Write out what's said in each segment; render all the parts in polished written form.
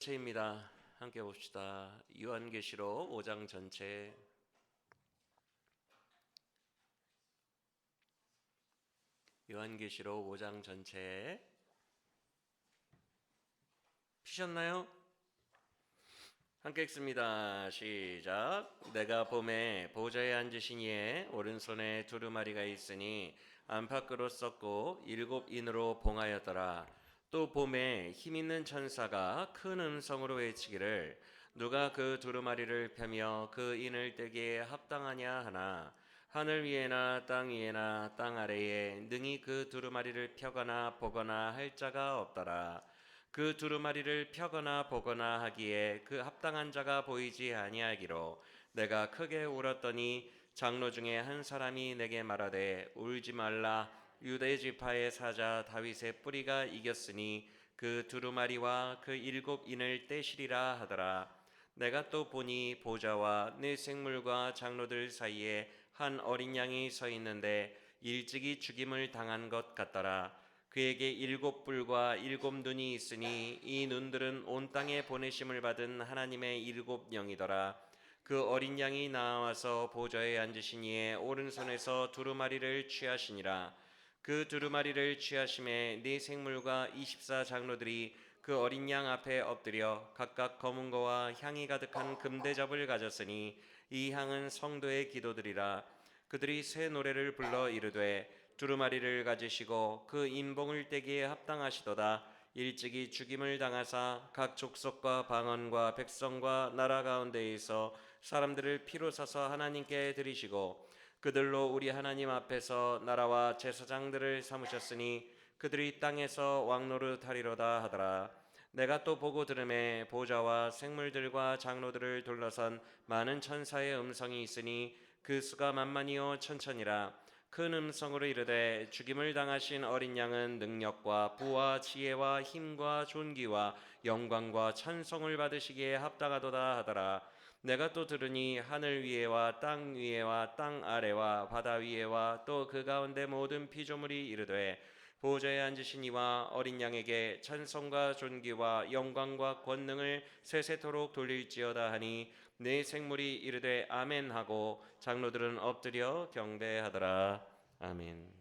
전체입니다. 함께 봅시다. 요한계시록 5장 전체. 요한계시록 5장 전체. 피셨나요? 함께 읽습니다. 시작. 내가 봄에 보좌에 앉으신 이의 오른손에 두루마리가 있으니 안팎으로 썼고 7인으로 봉하였더라. 또 봄에 힘있는 천사가 큰 음성으로 외치기를 누가 그 두루마리를 펴며 그 인을 떼기에 합당하냐 하나 하늘 위에나 땅 위에나 땅 아래에 능히 그 두루마리를 펴거나 보거나 할 자가 없더라. 그 두루마리를 펴거나 보거나 하기에 그 합당한 자가 보이지 아니하기로 내가 크게 울었더니 장로 중에 한 사람이 내게 말하되 울지 말라. 유대 지파의 사자 다윗의 뿌리가 이겼으니 그 두루마리와 그 7인을 떼시리라 하더라. 내가 또 보니 보좌와 네 생물과 장로들 사이에 한 어린 양이 서 있는데 일찍이 죽임을 당한 것 같더라. 그에게 7뿔과 7눈이 있으니 이 눈들은 온 땅에 보내심을 받은 하나님의 7영이더라. 그 어린 양이 나와서 보좌에 앉으신 이의 오른손에서 두루마리를 취하시니라. 그 두루마리를 취하심에 네 생물과 24 장로들이 그 어린 양 앞에 엎드려 각각 검은 거와 향이 가득한 금대접을 가졌으니 이 향은 성도의 기도들이라. 그들이 새 노래를 불러 이르되 두루마리를 가지시고 그 인봉을 떼기에 합당하시도다. 일찍이 죽임을 당하사 각 족속과 방언과 백성과 나라 가운데에서 사람들을 피로 사서 하나님께 드리시고 그들로 우리 하나님 앞에서 나라와 제사장들을 삼으셨으니 그들이 땅에서 왕노릇하리로다 하더라. 내가 또 보고 들음에 보좌와 생물들과 장로들을 둘러선 많은 천사의 음성이 있으니 그 수가 만만이요 천천이라. 큰 음성으로 이르되 죽임을 당하신 어린 양은 능력과 부와 지혜와 힘과 존귀와 영광과 찬송을 받으시기에 합당하도다 하더라. 내가 또 들으니 하늘 위에와 땅 위에와 땅 아래와 바다 위에와 또 그 가운데 모든 피조물이 이르되 보좌에 앉으신 이와 어린 양에게 찬송과 존귀와 영광과 권능을 세세토록 돌릴지어다 하니 네 생물이 이르되 아멘 하고 장로들은 엎드려 경배하더라. 아멘.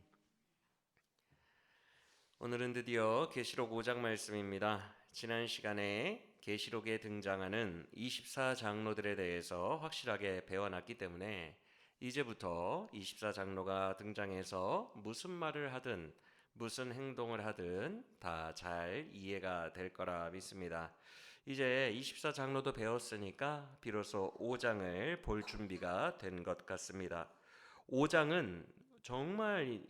오늘은 드디어 계시록 5장 말씀입니다. 지난 시간에 계시록에 등장하는 24 장로들에 대해서 확실하게 배워놨기 때문에 이제부터 24 장로가 등장해서 무슨 말을 하든 무슨 행동을 하든 다 잘 이해가 될 거라 믿습니다. 이제 24 장로도 배웠으니까 비로소 5장을 볼 준비가 된 것 같습니다. 5장은 정말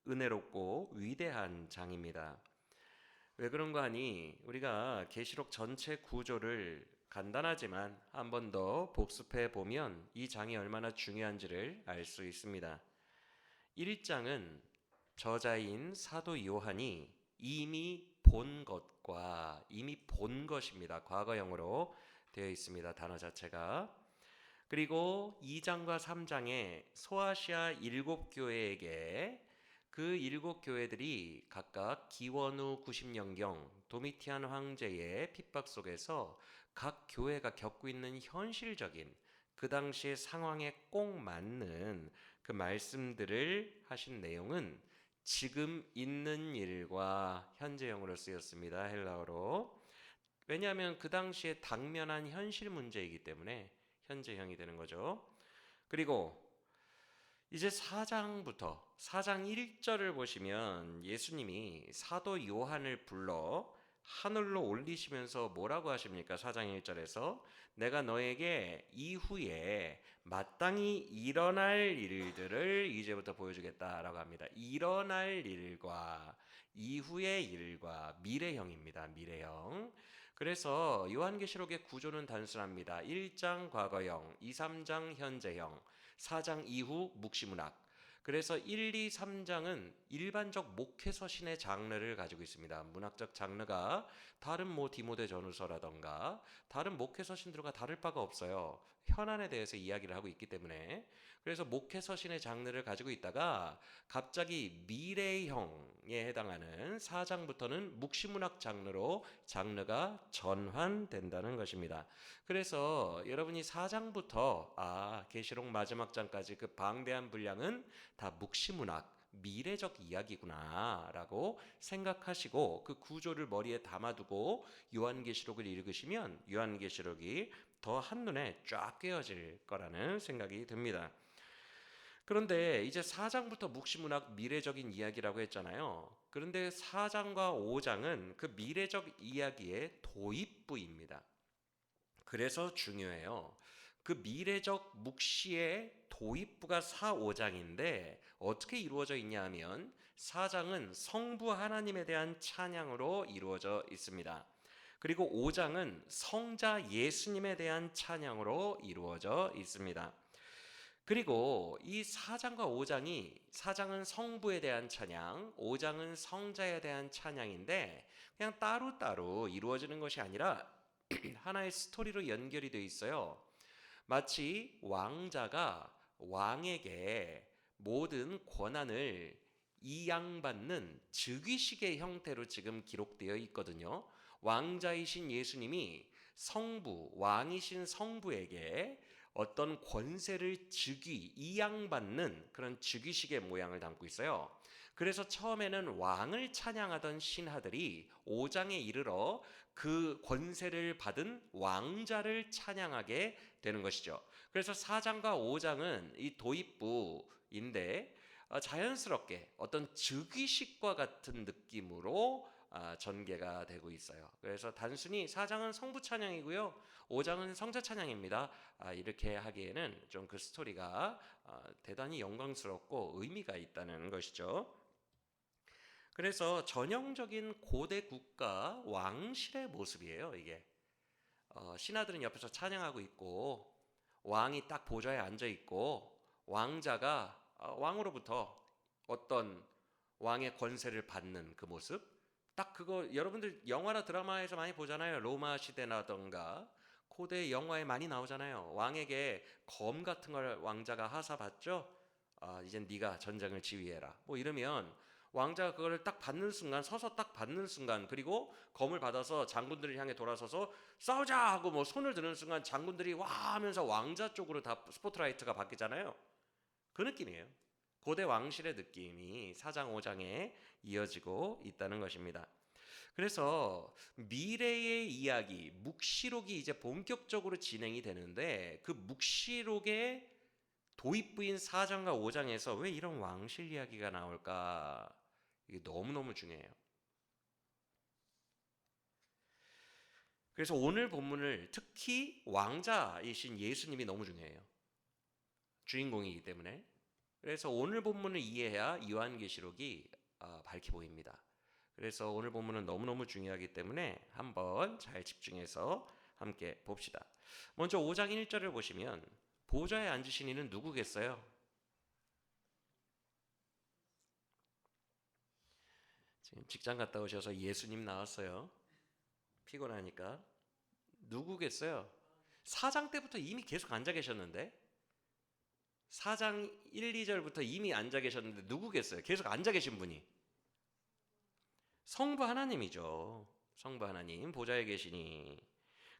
은혜롭고 위대한 장입니다. 왜 그런가 하니 우리가 계시록 전체 구조를 간단하지만 한 번 더 복습해 보면 이 장이 얼마나 중요한지를 알 수 있습니다. 1장은 저자인 사도 요한이 이미 본 것과 이미 본 것입니다. 과거형으로 되어 있습니다. 단어 자체가. 그리고 2장과 3장에 소아시아 7교회에게 그 7교회들이 각각 기원후 90년경 도미티안 황제의 핍박 속에서 각 교회가 겪고 있는 현실적인 그 당시의 상황에 꼭 맞는 그 말씀들을 하신 내용은 지금 있는 일과 현재형으로 쓰였습니다. 헬라어로. 왜냐하면 그 당시에 당면한 현실 문제이기 때문에 현재형이 되는 거죠. 그리고 이제 4장부터 4장 1절을 보시면 예수님이 사도 요한을 불러 하늘로 올리시면서 뭐라고 하십니까? 4장 1절에서 내가 너에게 이후에 마땅히 일어날 일들을 이제부터 보여주겠다라고 합니다. 일어날 일과 이후의 일과 미래형입니다. 미래형. 그래서 요한계시록의 구조는 단순합니다. 1장 과거형, 2, 3장 현재형, 4장 이후 묵시문학. 그래서 1, 2, 3장은 일반적 목회 서신의 장르를 가지고 있습니다. 문학적 장르가 다른 디모데 전후서라던가 다른 목회 서신들과 다를 바가 없어요. 현안에 대해서 이야기를 하고 있기 때문에. 그래서 목회 서신의 장르를 가지고 있다가 갑자기 미래형에 해당하는 4장부터는 묵시문학 장르로 장르가 전환된다는 것입니다. 그래서 여러분이 4장부터 계시록 마지막 장까지 그 방대한 분량은 다 묵시문학, 미래적 이야기구나 라고 생각하시고 그 구조를 머리에 담아두고 요한계시록을 읽으시면 요한계시록이 더 한눈에 쫙 꿰어질 거라는 생각이 듭니다. 그런데 이제 4장부터 묵시문학 미래적인 이야기라고 했잖아요. 그런데 4장과 5장은 그 미래적 이야기의 도입부입니다. 그래서 중요해요. 그 미래적 묵시의 도입부가 4, 5장인데 어떻게 이루어져 있냐 하면 4장은 성부 하나님에 대한 찬양으로 이루어져 있습니다. 그리고 5장은 성자 예수님에 대한 찬양으로 이루어져 있습니다. 그리고 이 4장과 5장이 4장은 성부에 대한 찬양, 5장은 성자에 대한 찬양인데 그냥 따로따로 이루어지는 것이 아니라 하나의 스토리로 연결이 되어 있어요. 마치 왕자가 왕에게 모든 권한을 이양받는 즉위식의 형태로 지금 기록되어 있거든요. 왕자이신 예수님이 성부, 왕이신 성부에게 어떤 권세를 이양받는 그런 즉위식의 모양을 담고 있어요. 그래서 처음에는 왕을 찬양하던 신하들이 5장에 이르러 그 권세를 받은 왕자를 찬양하게 되는 것이죠. 그래서 4장과 5장은 이 도입부인데 자연스럽게 어떤 즉위식과 같은 느낌으로 전개가 되고 있어요. 그래서 단순히 4장은 성부 찬양이고요, 5장은 성자 찬양입니다. 이렇게 하기에는 좀 그 스토리가 대단히 영광스럽고 의미가 있다는 것이죠. 그래서 전형적인 고대 국가 왕실의 모습이에요. 이게 신하들은 옆에서 찬양하고 있고 왕이 딱 보좌에 앉아 있고 왕자가 왕으로부터 어떤 왕의 권세를 받는 그 모습, 딱 그거 여러분들 영화나 드라마에서 많이 보잖아요. 로마 시대라던가 고대 영화에 많이 나오잖아요. 왕에게 검 같은 걸 왕자가 하사받죠. 이젠 네가 전쟁을 지휘해라 뭐 이러면 왕자가 그거를 딱 받는 순간, 서서 딱 받는 순간, 그리고 검을 받아서 장군들을 향해 돌아서서 싸우자 하고 뭐 손을 드는 순간 장군들이 와 하면서 왕자 쪽으로 다 스포트라이트가 바뀌잖아요. 그 느낌이에요. 고대 왕실의 느낌이 4장 5장에 이어지고 있다는 것입니다. 그래서 미래의 이야기, 묵시록이 이제 본격적으로 진행이 되는데 그 묵시록의 도입부인 4장과 5장에서 왜 이런 왕실 이야기가 나올까? 이게 너무너무 중요해요. 그래서 오늘 본문을 특히 왕자이신 예수님이 너무 중요해요. 주인공이기 때문에. 그래서 오늘 본문을 이해해야 요한계시록이 밝게 보입니다. 그래서 오늘 본문은 너무너무 중요하기 때문에 한번 잘 집중해서 함께 봅시다. 먼저 5장 1절을 보시면 보좌에 앉으신 이는 누구겠어요? 지금 직장 갔다 오셔서 예수님 나왔어요. 피곤하니까. 누구겠어요? 4장 때부터 이미 계속 앉아 계셨는데 4장 1, 2절부터 이미 앉아 계셨는데 누구겠어요? 계속 앉아 계신 분이 성부 하나님이죠. 성부 하나님 보좌에 계시니.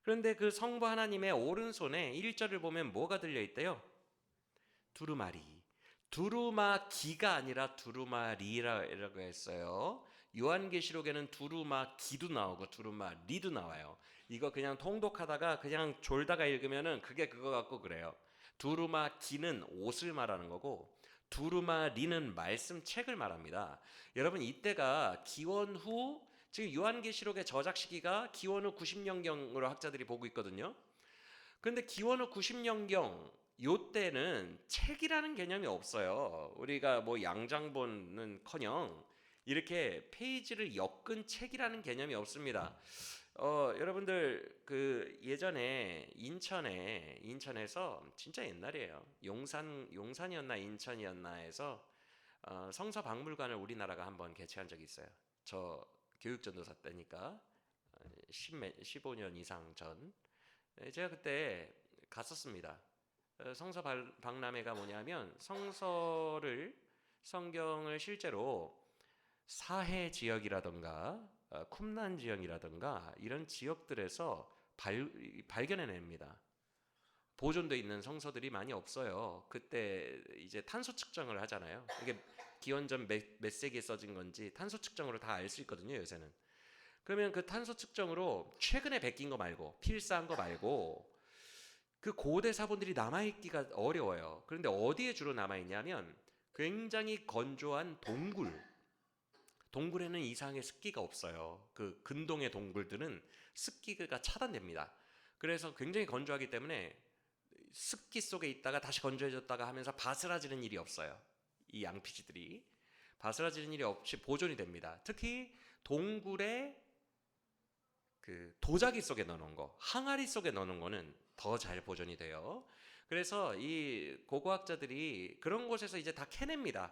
그런데 그 성부 하나님의 오른손에 1절을 보면 뭐가 들려있대요? 두루마리. 두루마기가 아니라 두루마리라고 했어요. 요한계시록에는 두루마기도 나오고 두루마리도 나와요. 이거 그냥 통독하다가 그냥 졸다가 읽으면은 그게 그거 같고 그래요. 두루마기는 옷을 말하는 거고 두루마리는 말씀 책을 말합니다. 여러분 이때가 기원 후, 지금 요한계시록의 저작 시기가 기원 후 90년경으로 학자들이 보고 있거든요. 그런데 기원 후 90년경 요때는 책이라는 개념이 없어요. 우리가 뭐 양장본은커녕 이렇게 페이지를 엮은 책이라는 개념이 없습니다. 여러분들 그 예전에 인천에서 진짜 옛날이에요. 용산이었나 인천이었나 해서 성서박물관을 우리나라가 한번 개최한 적이 있어요. 저 교육전도사 때니까 15년 이상 전. 제가 그때 갔었습니다. 성서박람회가 뭐냐면 성경을 실제로 사해 지역이라든가 쿰란 지역이라든가 이런 지역들에서 발견해냅니다. 보존돼 있는 성서들이 많이 없어요. 그때 이제 탄소 측정을 하잖아요. 이게 기원전 몇 세기에 써진 건지 탄소 측정으로 다 알 수 있거든요, 요새는. 그러면 그 탄소 측정으로 최근에 베낀 거 말고 필사한 거 말고 그 고대 사본들이 남아있기가 어려워요. 그런데 어디에 주로 남아있냐면 굉장히 건조한 동굴에는 이상하게 습기가 없어요. 그 근동의 동굴들은 습기가 차단됩니다. 그래서 굉장히 건조하기 때문에 습기 속에 있다가 다시 건조해졌다가 하면서 바스라지는 일이 없어요. 이 양피지들이 바스라지는 일이 없이 보존이 됩니다. 특히 동굴에 그 도자기 속에 넣어놓은 거, 항아리 속에 넣어놓은 거는 더 잘 보존이 돼요. 그래서 이 고고학자들이 그런 곳에서 이제 다 캐냅니다.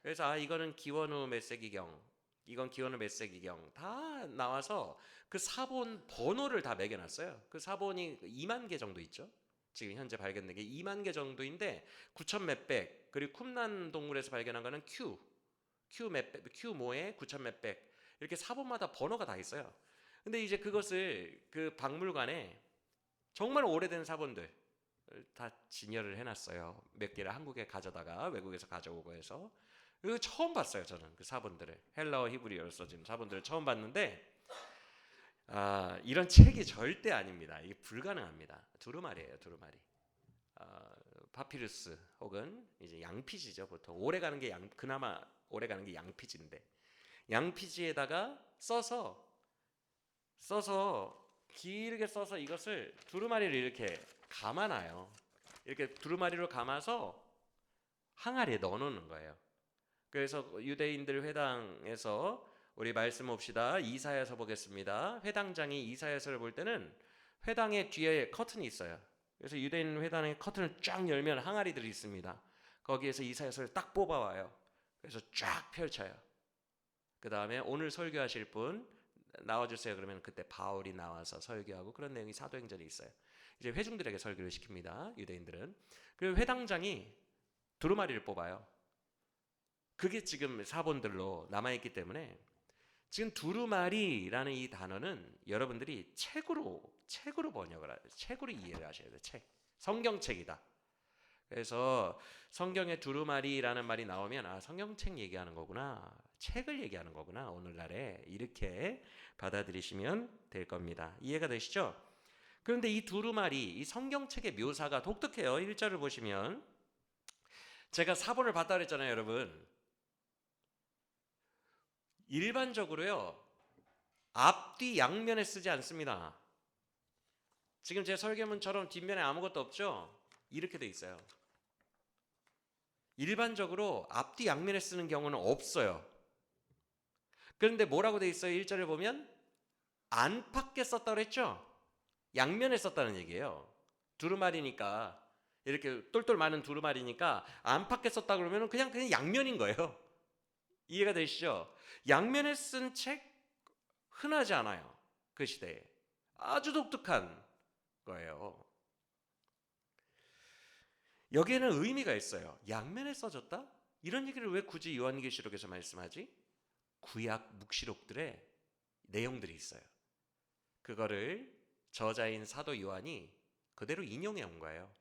그래서 이거는 기원후 몇 세기경, 이건 기원후 몇 세기경 다 나와서 그 사본 번호를 다 매겨놨어요. 그 사본이 2만 개 정도 있죠. 지금 현재 발견된 게 2만 개 정도인데 9천 몇백, 그리고 쿰란 동굴에서 발견한 거는 Q 모에 9천 몇백, 이렇게 사본마다 번호가 다 있어요. 근데 이제 그것을 그 박물관에 정말 오래된 사본들 다 진열을 해놨어요. 몇 개를 한국에 가져다가 외국에서 가져오고 해서. 이거 처음 봤어요. 저는 그 사본들을, 헬라어 히브리어로 써진 사본들을 처음 봤는데 이런 책이 절대 아닙니다. 이게 불가능합니다. 두루마리예요, 두루마리. 파피루스 혹은 이제 양피지죠. 보통 오래가는 게 그나마 오래가는 게 양피지인데, 양피지에다가 써서 길게 써서 이것을 두루마리를 이렇게 감아놔요. 이렇게 두루마리로 감아서 항아리에 넣어놓는 거예요. 그래서 유대인들 회당에서 우리 말씀 봅시다. 이사야서 보겠습니다. 회당장이 이사야서를 볼 때는 회당의 뒤에 커튼이 있어요. 그래서 유대인 회당의 커튼을 쫙 열면 항아리들이 있습니다. 거기에서 이사야서를 딱 뽑아와요. 그래서 쫙 펼쳐요. 그 다음에 오늘 설교하실 분 나와주세요. 그러면 그때 바울이 나와서 설교하고 그런 내용이 사도행전에 있어요. 이제 회중들에게 설교를 시킵니다. 유대인들은. 그리고 회당장이 두루마리를 뽑아요. 그게 지금 사본들로 남아있기 때문에 지금 두루마리라는 이 단어는 여러분들이 책으로 번역을 하세요. 책으로 이해를 하셔야 돼요. 성경책이다. 그래서 성경에 두루마리라는 말이 나오면 성경책 얘기하는 거구나, 책을 얘기하는 거구나, 오늘날에 이렇게 받아들이시면 될 겁니다. 이해가 되시죠? 그런데 이 두루마리, 이 성경책의 묘사가 독특해요. 1절을 보시면, 제가 사본을 봤다 그랬잖아요, 여러분. 일반적으로요, 앞뒤 양면에 쓰지 않습니다. 지금 제 설계문처럼 뒷면에 아무것도 없죠? 이렇게 돼 있어요. 일반적으로 앞뒤 양면에 쓰는 경우는 없어요. 그런데 뭐라고 돼 있어요? 1절에 보면 안팎에 썼다고 그랬죠? 양면에 썼다는 얘기예요. 두루마리니까, 이렇게 똘똘 많은 두루마리니까 안팎에 썼다 그러면 그냥 양면인 거예요. 이해가 되시죠? 양면에 쓴 책 흔하지 않아요. 그 시대에. 아주 독특한 거예요. 여기에는 의미가 있어요. 양면에 써졌다? 이런 얘기를 왜 굳이 요한계시록에서 말씀하지? 구약 묵시록들의 내용들이 있어요. 그거를 저자인 사도 요한이 그대로 인용해 온 거예요.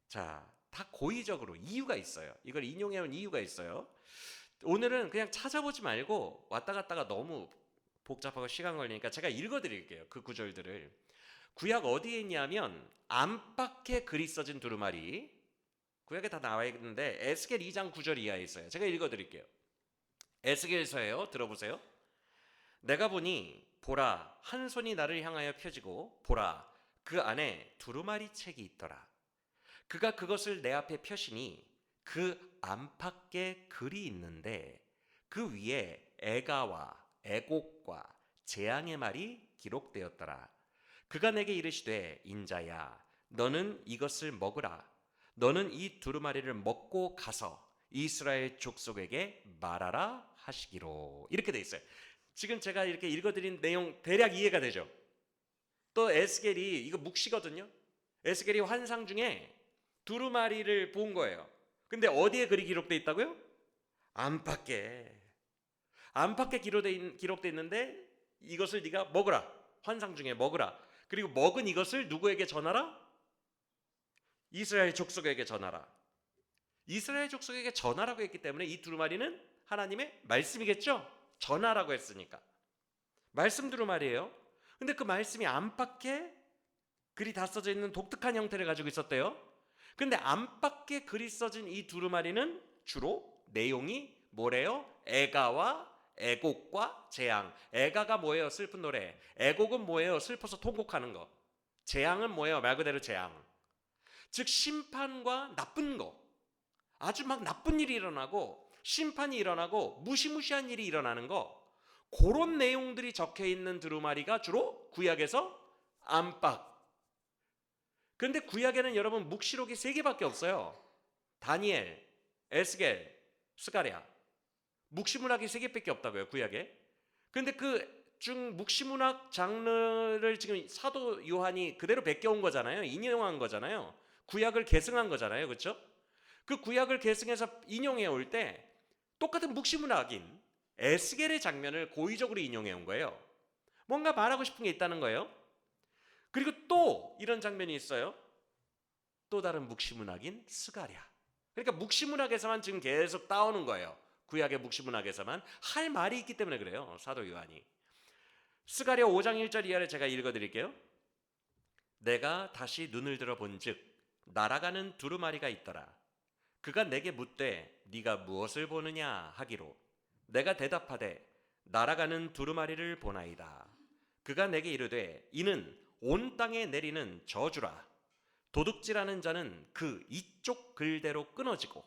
자, 다 고의적으로 이유가 있어요. 이걸 인용해 온 이유가 있어요. 오늘은 그냥 찾아보지 말고 왔다 갔다가 너무 복잡하고 시간 걸리니까 제가 읽어드릴게요. 그 구절들을. 구약 어디에 있냐면 안팎에 글이 써진 두루마리, 구약에 다 나와 있는데 에스겔 2장 9절 이하에 있어요. 제가 읽어드릴게요. 에스겔서예요. 들어보세요. 내가 보니 보라, 한 손이 나를 향하여 펴지고 보라, 그 안에 두루마리 책이 있더라. 그가 그것을 내 앞에 펴시니 그 안팎에 글이 있는데 그 위에 애가와 애곡과 재앙의 말이 기록되었더라. 그가 내게 이르시되 인자야, 너는 이것을 먹으라. 너는 이 두루마리를 먹고 가서 이스라엘 족속에게 말하라 하시기로. 이렇게 돼 있어요. 지금 제가 이렇게 읽어드린 내용 대략 이해가 되죠? 또 에스겔이 이거 묵시거든요. 에스겔이 환상 중에 두루마리를 본 거예요. 근데 어디에 글이 기록돼 있다고요? 안팎에 기록돼 있는데 이것을 네가 먹으라. 환상 중에 먹으라. 그리고 먹은 이것을 누구에게 전하라? 이스라엘 족속에게 전하라. 이스라엘 족속에게 전하라고 했기 때문에 이 두루마리는 하나님의 말씀이겠죠? 전하라고 했으니까 말씀 두루마리예요. 근데 그 말씀이 안팎에 글이 다 써져 있는 독특한 형태를 가지고 있었대요. 근데 안팎에 글이 써진 이 두루마리는 주로 내용이 뭐래요? 애가와 애곡과 재앙. 애가가 뭐예요? 슬픈 노래. 애곡은 뭐예요? 슬퍼서 통곡하는 거. 재앙은 뭐예요? 말 그대로 재앙. 즉 심판과 나쁜 거. 아주 막 나쁜 일이 일어나고 심판이 일어나고 무시무시한 일이 일어나는 거. 그런 내용들이 적혀 있는 두루마리가 주로 구약에서 안팎. 근데 구약에는 여러분 묵시록이 3개밖에 없어요. 다니엘, 에스겔, 스가랴. 묵시문학이 3개밖에 없다고요, 구약에. 근데 그 중 묵시문학 장르를 지금 사도 요한이 그대로 베껴온 거잖아요. 인용한 거잖아요. 구약을 계승한 거잖아요. 그렇죠? 그 구약을 계승해서 인용해 올 때 똑같은 묵시문학인 에스겔의 장면을 고의적으로 인용해 온 거예요. 뭔가 말하고 싶은 게 있다는 거예요. 그리고 또 이런 장면이 있어요. 또 다른 묵시문학인 스가랴. 그러니까 묵시문학에서만 지금 계속 따오는 거예요. 구약의 묵시문학에서만 할 말이 있기 때문에 그래요. 사도 요한이. 스가랴 5장 1절 이하를 제가 읽어드릴게요. 내가 다시 눈을 들어 본즉 날아가는 두루마리가 있더라. 그가 내게 묻되 네가 무엇을 보느냐 하기로 내가 대답하되 날아가는 두루마리를 보나이다. 그가 내게 이르되 이는 온 땅에 내리는 저주라. 도둑질하는 자는 그 이쪽 글대로 끊어지고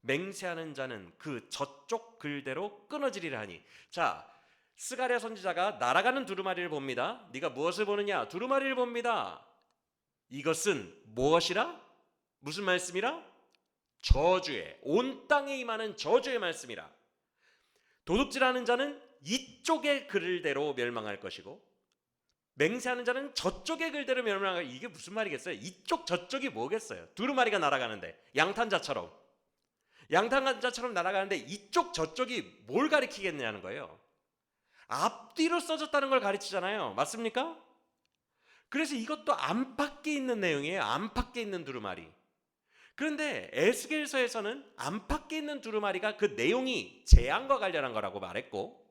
맹세하는 자는 그 저쪽 글대로 끊어지리라 하니. 자, 스가랴 선지자가 날아가는 두루마리를 봅니다. 네가 무엇을 보느냐? 두루마리를 봅니다. 이것은 무엇이라? 무슨 말씀이라? 저주의, 온 땅에 임하는 저주의 말씀이라. 도둑질하는 자는 이쪽의 글대로 멸망할 것이고 맹세하는 자는 저쪽의 글대로 멸망할. 이게 무슨 말이겠어요? 이쪽 저쪽이 뭐겠어요? 두루마리가 날아가는데 양탄자처럼 날아가는데 이쪽 저쪽이 뭘 가리키겠냐는 거예요. 앞뒤로 써졌다는 걸 가르치잖아요. 맞습니까? 그래서 이것도 안팎에 있는 내용이에요. 안팎에 있는 두루마리. 그런데 에스겔서에서는 안팎에 있는 두루마리가 그 내용이 재앙과 관련한 거라고 말했고,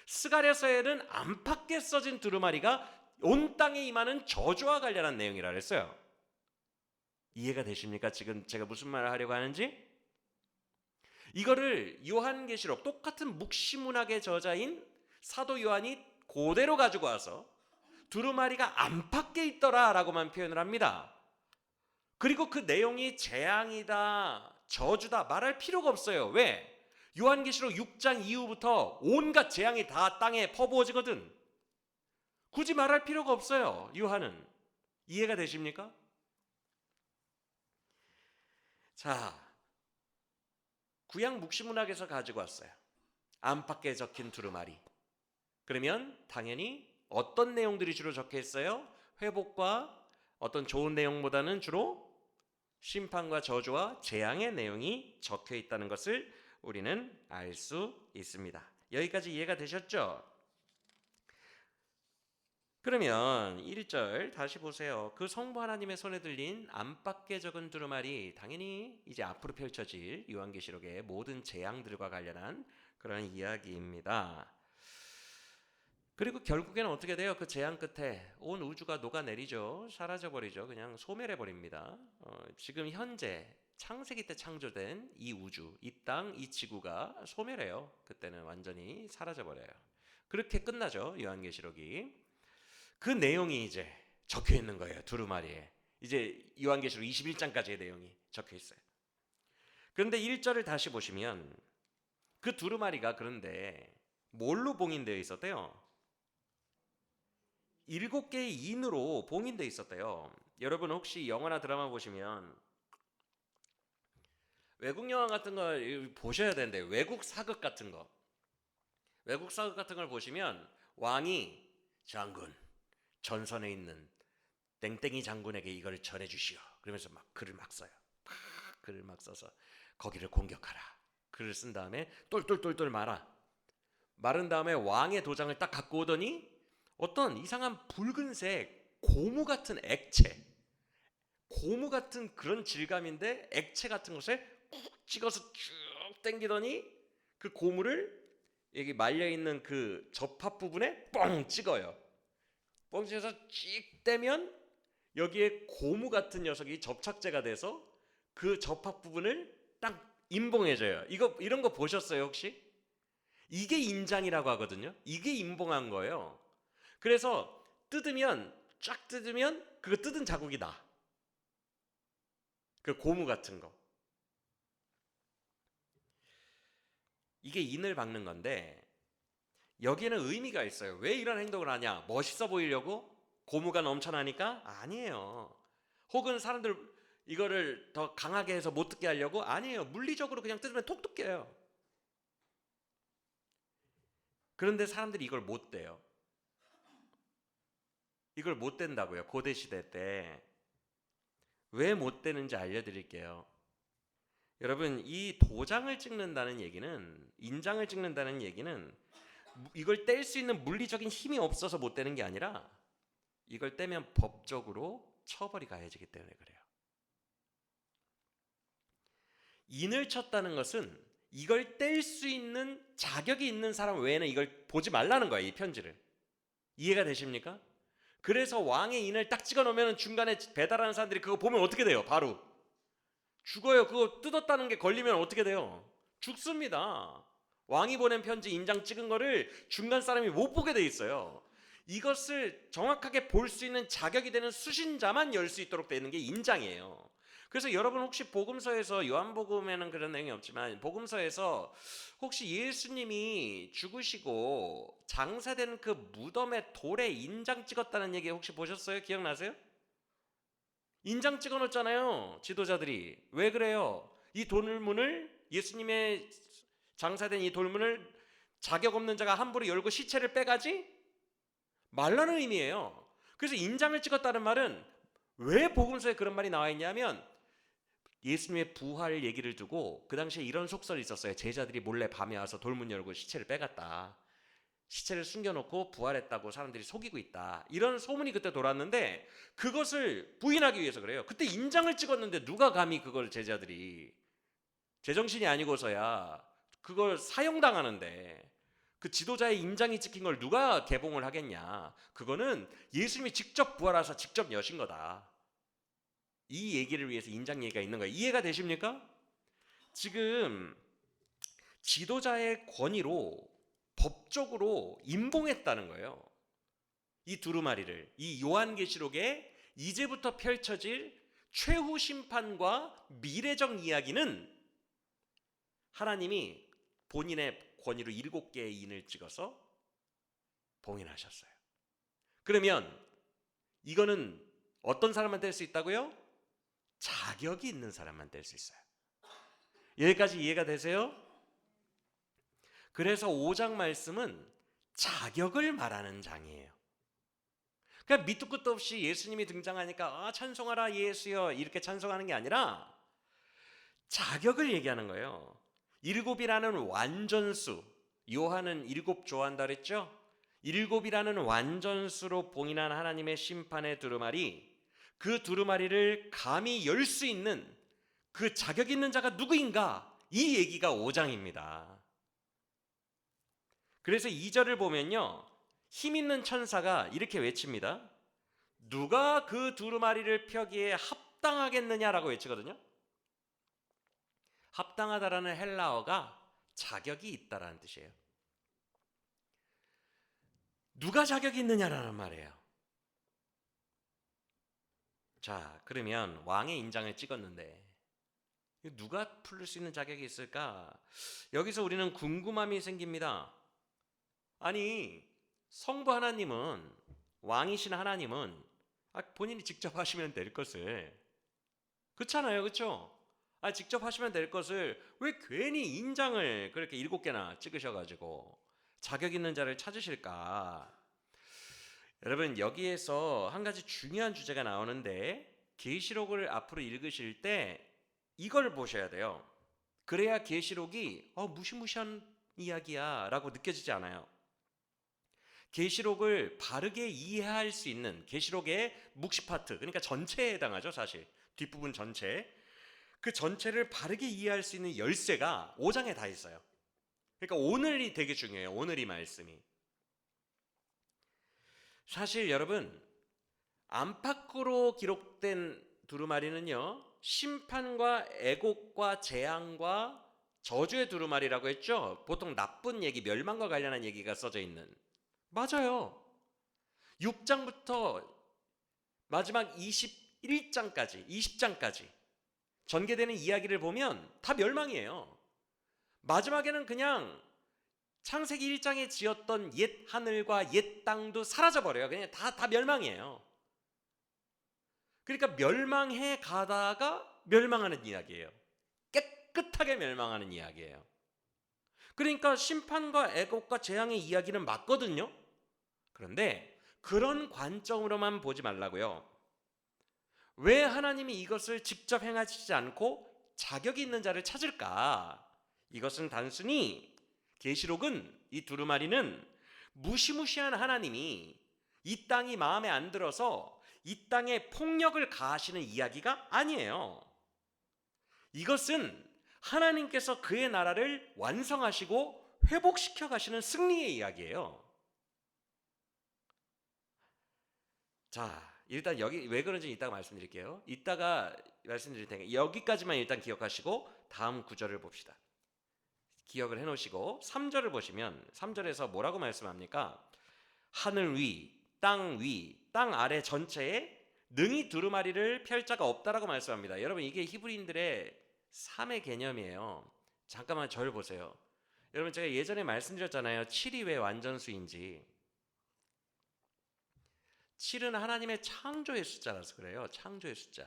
스가랴서에는 안팎에 써진 두루마리가 온 땅에 임하는 저주와 관련한 내용이라 그랬어요. 이해가 되십니까? 지금 제가 무슨 말을 하려고 하는지? 이거를 요한계시록 똑같은 묵시문학의 저자인 사도 요한이 그대로 가지고 와서 두루마리가 안팎에 있더라 라고만 표현을 합니다. 그리고 그 내용이 재앙이다, 저주다 말할 필요가 없어요. 왜? 요한계시록 6장 이후부터 온갖 재앙이 다 땅에 퍼부어지거든. 굳이 말할 필요가 없어요. 요한은. 이해가 되십니까? 자, 구약 묵시문학에서 가지고 왔어요. 안팎에 적힌 두루마리. 그러면 당연히 어떤 내용들이 주로 적혀 있어요? 회복과 어떤 좋은 내용보다는 주로 심판과 저주와 재앙의 내용이 적혀 있다는 것을 우리는 알 수 있습니다. 여기까지 이해가 되셨죠? 그러면 1절 다시 보세요. 그 성부 하나님의 손에 들린 안팎에 적은 두루마리, 당연히 이제 앞으로 펼쳐질 요한계시록의 모든 재앙들과 관련한 그런 이야기입니다. 그리고 결국에는 어떻게 돼요? 그 재앙 끝에 온 우주가 녹아내리죠. 사라져버리죠. 그냥 소멸해버립니다. 지금 현재 창세기 때 창조된 이 우주, 이 땅, 이 지구가 소멸해요. 그때는 완전히 사라져버려요. 그렇게 끝나죠. 요한계시록이. 그 내용이 이제 적혀 있는 거예요. 두루마리에. 이제 요한계시록 21장까지의 내용이 적혀 있어요. 그런데 1절을 다시 보시면 그 두루마리가 그런데 뭘로 봉인되어 있었대요? 7개의 인으로 봉인되어 있었대요. 여러분 혹시 영화나 드라마 보시면 외국 영화 같은 걸 보셔야 되는데, 외국 사극 같은 거, 외국 사극 같은 걸 보시면 왕이 장군, 전선에 있는 땡땡이 장군에게 이걸 전해주시오. 그러면서 막 글을 막 써요. 막 글을 막 써서 거기를 공격하라. 글을 쓴 다음에 똘똘똘똘 마른 다음에 왕의 도장을 딱 갖고 오더니 어떤 이상한 붉은색 고무 같은 액체, 고무 같은 그런 질감인데 액체 같은 것을 꾹 찍어서 쭉 당기더니 그 고무를 여기 말려 있는 그 접합 부분에 뻥 찍어요. 뻥 찍어서 찍 떼면 여기에 고무 같은 녀석이 접착제가 돼서 그 접합 부분을 딱 임봉해줘요. 이런 거 보셨어요 혹시? 이게 인장이라고 하거든요. 이게 임봉한 거예요. 그래서 쫙 뜯으면 그거 뜯은 자국이 나. 그 고무 같은 거. 이게 인을 박는 건데 여기에는 의미가 있어요. 왜 이런 행동을 하냐? 멋있어 보이려고? 고무가 넘쳐나니까? 아니에요. 혹은 사람들 이거를 더 강하게 해서 못 듣게 하려고? 아니에요. 물리적으로 그냥 뜯으면 톡톡 깨요. 그런데 사람들이 이걸 못 떼요. 이걸 못 뗀다고요. 고대 시대 때. 왜 못 떼는지 알려드릴게요. 여러분, 이 도장을 찍는다는 얘기는, 인장을 찍는다는 얘기는 이걸 뗄 수 있는 물리적인 힘이 없어서 못 떼는 게 아니라 이걸 떼면 법적으로 처벌이 가해지기 때문에 그래요. 인을 쳤다는 것은 이걸 뗄 수 있는 자격이 있는 사람 외에는 이걸 보지 말라는 거예요. 이 편지를. 이해가 되십니까? 그래서 왕의 인을 딱 찍어 놓으면 중간에 배달하는 사람들이 그거 보면 어떻게 돼요? 바로 죽어요. 그거 뜯었다는 게 걸리면 어떻게 돼요? 죽습니다. 왕이 보낸 편지 인장 찍은 거를 중간 사람이 못 보게 돼 있어요. 이것을 정확하게 볼 수 있는 자격이 되는 수신자만 열 수 있도록 되는 게 인장이에요. 그래서 여러분 혹시 복음서에서, 요한복음에는 그런 내용이 없지만 복음서에서 혹시 예수님이 죽으시고 장사된 그 무덤에 돌에 인장 찍었다는 얘기 혹시 보셨어요? 기억나세요? 인장 찍어 놓잖아요. 지도자들이. 왜 그래요? 이 돌문을, 예수님의 장사된 이 돌문을 자격 없는 자가 함부로 열고 시체를 빼가지 말라는 의미예요. 그래서 인장을 찍었다는 말은 왜 복음서에 그런 말이 나와 있냐면 예수님의 부활 얘기를 두고 그 당시에 이런 속설이 있었어요. 제자들이 몰래 밤에 와서 돌문 열고 시체를 빼갔다. 시체를 숨겨놓고 부활했다고 사람들이 속이고 있다. 이런 소문이 그때 돌았는데 그것을 부인하기 위해서 그래요. 그때 인장을 찍었는데 누가 감히 그걸 제자들이 제정신이 아니고서야 그걸 사형당하는데 그 지도자의 인장이 찍힌 걸 누가 개봉을 하겠냐. 그거는 예수님이 직접 부활하셔서 직접 여신 거다. 이 얘기를 위해서 인장 얘기가 있는 거예요. 이해가 되십니까? 지금 지도자의 권위로 법적으로 임봉했다는 거예요. 이 두루마리를. 이 요한계시록에 이제부터 펼쳐질 최후 심판과 미래적 이야기는 하나님이 본인의 권위로 7개의 인을 찍어서 봉인하셨어요. 그러면 이거는 어떤 사람만 뗄 수 있다고요? 자격이 있는 사람만 뗄 수 있어요. 여기까지 이해가 되세요? 그래서 5장 말씀은 자격을 말하는 장이에요. 그러니까 밑도 끝도 없이 예수님이 등장하니까 찬송하라 예수여 이렇게 찬송하는 게 아니라 자격을 얘기하는 거예요. 7이라는 완전수, 요한은 7 좋아한다 그랬죠? 7이라는 완전수로 봉인한 하나님의 심판의 두루마리, 그 두루마리를 감히 열 수 있는 그 자격 있는 자가 누구인가? 이 얘기가 5장입니다. 그래서 2절을 보면요, 힘 있는 천사가 이렇게 외칩니다. 누가 그 두루마리를 펴기에 합당하겠느냐라고 외치거든요. 합당하다라는 헬라어가 자격이 있다라는 뜻이에요. 누가 자격이 있느냐라는 말이에요. 자, 그러면 왕의 인장을 찍었는데 누가 풀릴 수 있는 자격이 있을까? 여기서 우리는 궁금함이 생깁니다. 아니, 성부 하나님은, 왕이신 하나님은 본인이 직접 하시면 될 것을, 그렇잖아요, 그렇죠? 직접 하시면 될 것을 왜 괜히 인장을 그렇게 7개나 찍으셔가지고 자격 있는 자를 찾으실까? 여러분, 여기에서 한 가지 중요한 주제가 나오는데, 계시록을 앞으로 읽으실 때 이걸 보셔야 돼요. 그래야 계시록이 무시무시한 이야기야 라고 느껴지지 않아요. 계시록을 바르게 이해할 수 있는 계시록의 묵시 파트, 그러니까 전체에 해당하죠. 사실 뒷부분 전체, 그 전체를 바르게 이해할 수 있는 열쇠가 5장에 다 있어요. 그러니까 오늘이 되게 중요해요. 오늘 이 말씀이. 사실 여러분, 안팎으로 기록된 두루마리는요, 심판과 애곡과 재앙과 저주의 두루마리라고 했죠. 보통 나쁜 얘기, 멸망과 관련한 얘기가 써져 있는. 맞아요. 6장부터 마지막 21장까지, 20장까지 전개되는 이야기를 보면 다 멸망이에요. 마지막에는 그냥 창세기 1장에 지었던 옛 하늘과 옛 땅도 사라져버려요. 그냥 다 멸망이에요. 그러니까 멸망해 가다가 멸망하는 이야기예요. 깨끗하게 멸망하는 이야기예요. 그러니까 심판과 애곡과 재앙의 이야기는 맞거든요. 그런데 그런 관점으로만 보지 말라고요. 왜 하나님이 이것을 직접 행하시지 않고 자격이 있는 자를 찾을까? 이것은 단순히 계시록은, 이 두루마리는 무시무시한 하나님이 이 땅이 마음에 안 들어서 이 땅에 폭력을 가하시는 이야기가 아니에요. 이것은 하나님께서 그의 나라를 완성하시고 회복시켜 가시는 승리의 이야기예요. 자, 일단 여기 왜 그런지 이따가 말씀드릴게요. 이따가 말씀드릴 테니까 여기까지만 일단 기억하시고 다음 구절을 봅시다. 기억을 해놓으시고 3절을 보시면 3절에서 뭐라고 말씀합니까? 하늘 위, 땅 아래 전체에 능히 두루마리를 펼 자가 없다라고 말씀합니다. 여러분, 이게 히브리인들의 3의 개념이에요. 잠깐만 저를 보세요. 여러분, 제가 예전에 말씀드렸잖아요. 7이 왜 완전수인지. 7은 하나님의 창조의 숫자라서 그래요. 창조의 숫자.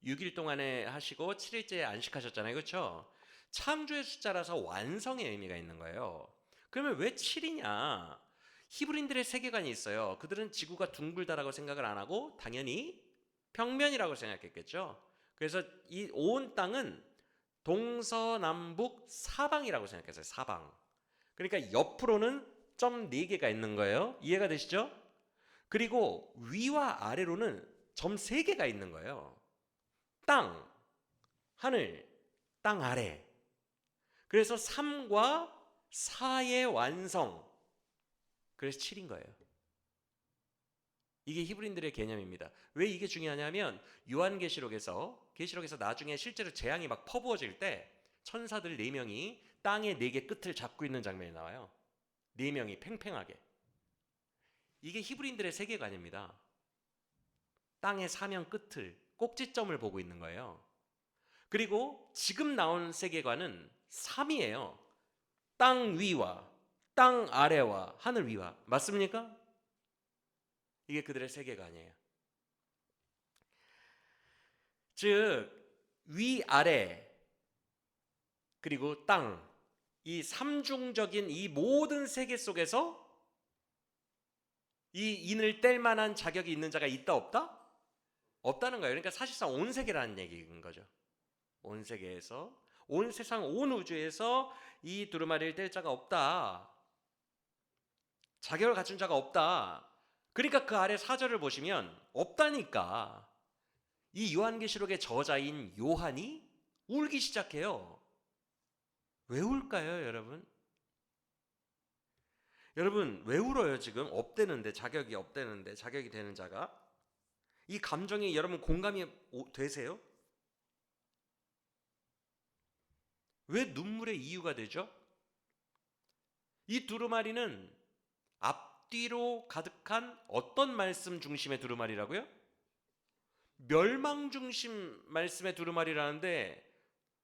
6일 동안에 하시고 7일째에 안식하셨잖아요. 그렇죠? 창조의 숫자라서 완성의 의미가 있는 거예요. 그러면 왜 7이냐? 히브리인들의 세계관이 있어요. 그들은 지구가 둥글다라고 생각을 안 하고 당연히 평면이라고 생각했겠죠. 그래서 이 온 땅은 동서남북 사방이라고 생각했어요. 사방. 그러니까 옆으로는 점 4개가 있는 거예요. 이해가 되시죠? 그리고 위와 아래로는 점 3개가 있는 거예요. 땅, 하늘, 땅 아래. 그래서 3과 4의 완성. 그래서 7인 거예요. 이게 히브리인들의 개념입니다. 왜 이게 중요하냐면 요한계시록에서 나중에 실제로 재앙이 막 퍼부어질 때 천사들 4명이 땅의 4개 끝을 잡고 있는 장면이 나와요. 4명이 팽팽하게. 이게 히브리인들의 세계관입니다. 땅의 사면 끝을, 꼭지점을 보고 있는 거예요. 그리고 지금 나온 세계관은 3이에요. 땅 위와 땅 아래와 하늘 위와. 맞습니까? 이게 그들의 세계관이에요. 즉 위아래 그리고 땅, 이 삼중적인 이 모든 세계 속에서 이 인을 뗄 만한 자격이 있는 자가 있다 없다? 없다는 거예요. 그러니까 사실상 온 세계라는 얘기인 거죠. 온 세계에서, 온 세상, 온 우주에서 이 두루마리를 뗄 자가 없다. 자격을 갖춘 자가 없다. 그러니까 그 아래 4절을 보시면 없다니까. 이 요한계시록의 저자인 요한이 울기 시작해요. 왜 울까요, 여러분? 여러분, 왜 울어요, 지금? 없대는데, 자격이 없대는데, 자격이 되는 자가? 이 감정이 여러분 공감이 되세요? 왜 눈물의 이유가 되죠? 이 두루마리는 앞뒤로 가득한 어떤 말씀 중심의 두루마리라고요? 멸망 중심 말씀의 두루마리라는데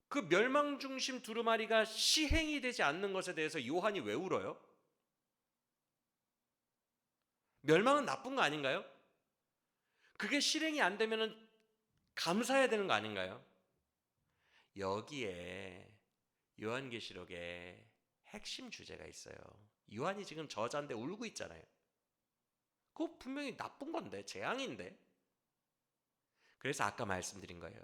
그 멸망 중심 두루마리가 시행이 되지 않는 것에 대해서 요한이 왜 울어요? 멸망은 나쁜 거 아닌가요? 그게 실행이 안 되면 감사해야 되는 거 아닌가요? 여기에 요한계시록에 핵심 주제가 있어요. 요한이 지금 저자인데 울고 있잖아요. 그거 분명히 나쁜 건데, 재앙인데. 그래서 아까 말씀드린 거예요.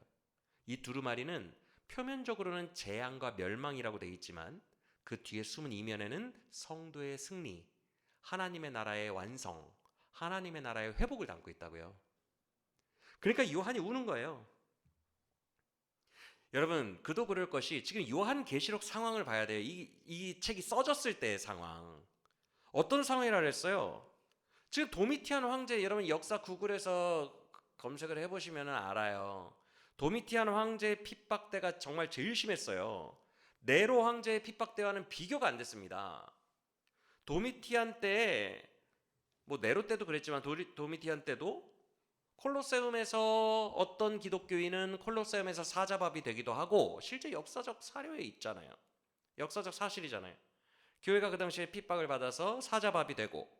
이 두루마리는 표면적으로는 재앙과 멸망이라고 되어 있지만 그 뒤에 숨은 이면에는 성도의 승리, 하나님의 나라의 완성, 하나님의 나라의 회복을 담고 있다고요. 그러니까 요한이 우는 거예요. 여러분, 그도 그럴 것이 지금 요한계시록 상황을 봐야 돼요. 이 책이 써졌을 때의 상황. 어떤 상황이라 그랬어요? 지금 도미티안 황제, 여러분 역사 구글에서 검색을 해보시면 알아요. 도미티안 황제의 핍박 때가 정말 제일 심했어요. 네로 황제의 핍박 때와는 비교가 안 됐습니다. 도미티안 때, 뭐 네로 때도 그랬지만 도미티안 때도 콜로세움에서 어떤 기독교인은 콜로세움에서 사자밥이 되기도 하고, 실제 역사적 사료에 있잖아요. 역사적 사실이잖아요. 교회가 그 당시에 핍박을 받아서 사자밥이 되고,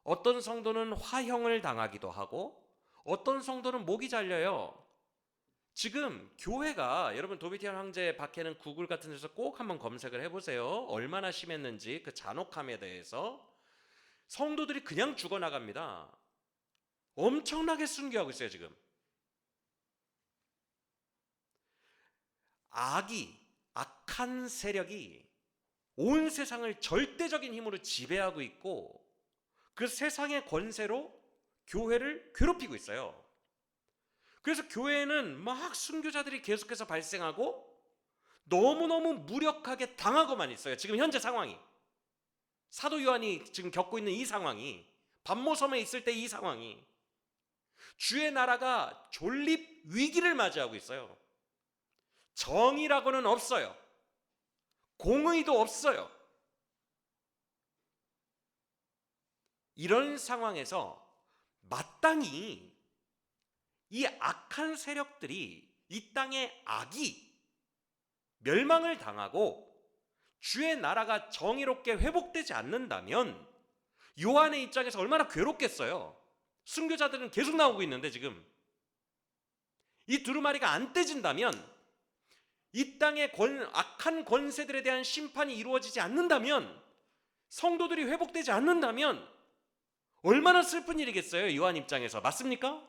어떤 성도는 화형을 당하기도 하고, 어떤 성도는 목이 잘려요. 지금 교회가, 여러분 도미티안 황제 박해는 구글 같은 데서 꼭 한번 검색을 해보세요. 얼마나 심했는지, 그 잔혹함에 대해서. 성도들이 그냥 죽어나갑니다. 엄청나게 순교하고 있어요. 지금 악한 세력이 온 세상을 절대적인 힘으로 지배하고 있고, 그 세상의 권세로 교회를 괴롭히고 있어요. 그래서 교회에는 막 순교자들이 계속해서 발생하고 너무너무 무력하게 당하고만 있어요. 지금 현재 상황이, 사도 요한이 지금 겪고 있는 이 상황이, 반모섬에 있을 때 이 상황이, 주의 나라가 존립 위기를 맞이하고 있어요. 정의라고는 없어요. 공의도 없어요. 이런 상황에서 마땅히 이 악한 세력들이, 이 땅의 악이 멸망을 당하고 주의 나라가 정의롭게 회복되지 않는다면 요한의 입장에서 얼마나 괴롭겠어요. 순교자들은 계속 나오고 있는데, 지금 이 두루마리가 안 떼진다면, 이 땅의 악한 권세들에 대한 심판이 이루어지지 않는다면, 성도들이 회복되지 않는다면 얼마나 슬픈 일이겠어요, 요한 입장에서. 맞습니까?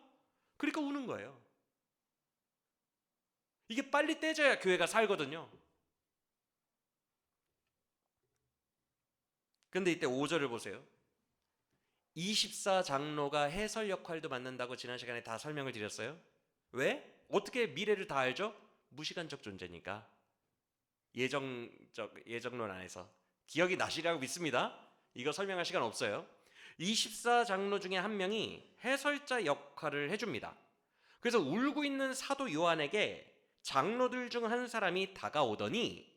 그러니까 우는 거예요. 이게 빨리 떼져야 교회가 살거든요. 근데 이때 5절을 보세요. 24장로가 해설 역할도 맡는다고 지난 시간에 다 설명을 드렸어요. 왜? 어떻게 미래를 다 알죠? 무시간적 존재니까. 예정론 안에서 기억이 나시라고 믿습니다. 이거 설명할 시간 없어요. 24장로 중에 한 명이 해설자 역할을 해줍니다. 그래서 울고 있는 사도 요한에게 장로들 중 한 사람이 다가오더니,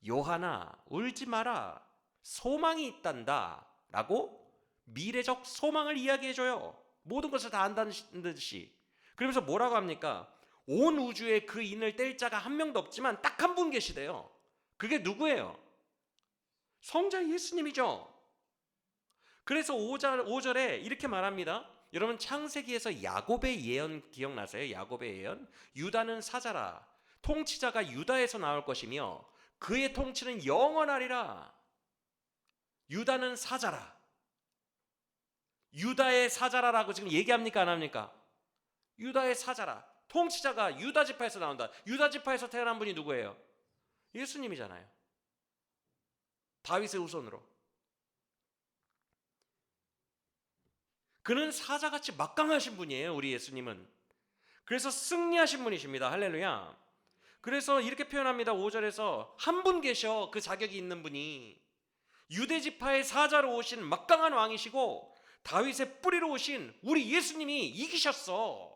요한아 울지 마라, 소망이 있단다 라고 미래적 소망을 이야기해줘요. 모든 것을 다 안다는 듯이. 그러면서 뭐라고 합니까? 온 우주에 그 인을 뗄 자가 한 명도 없지만 딱 한 분 계시대요. 그게 누구예요? 성자 예수님이죠. 그래서 5절에 이렇게 말합니다. 여러분 창세기에서 야곱의 예언 기억나세요? 야곱의 예언. 유다는 사자라, 통치자가 유다에서 나올 것이며 그의 통치는 영원하리라. 유다는 사자라, 유다의 사자라라고 지금 얘기합니까 안 합니까? 유다의 사자라, 통치자가 유다 지파에서 나온다. 유다 지파에서 태어난 분이 누구예요? 예수님이잖아요. 다윗의 후손으로. 그는 사자같이 막강하신 분이에요, 우리 예수님은. 그래서 승리하신 분이십니다. 할렐루야. 그래서 이렇게 표현합니다. 5절에서 한 분 계셔, 그 자격이 있는 분이. 유대 지파의 사자로 오신 막강한 왕이시고 다윗의 뿌리로 오신 우리 예수님이 이기셨어.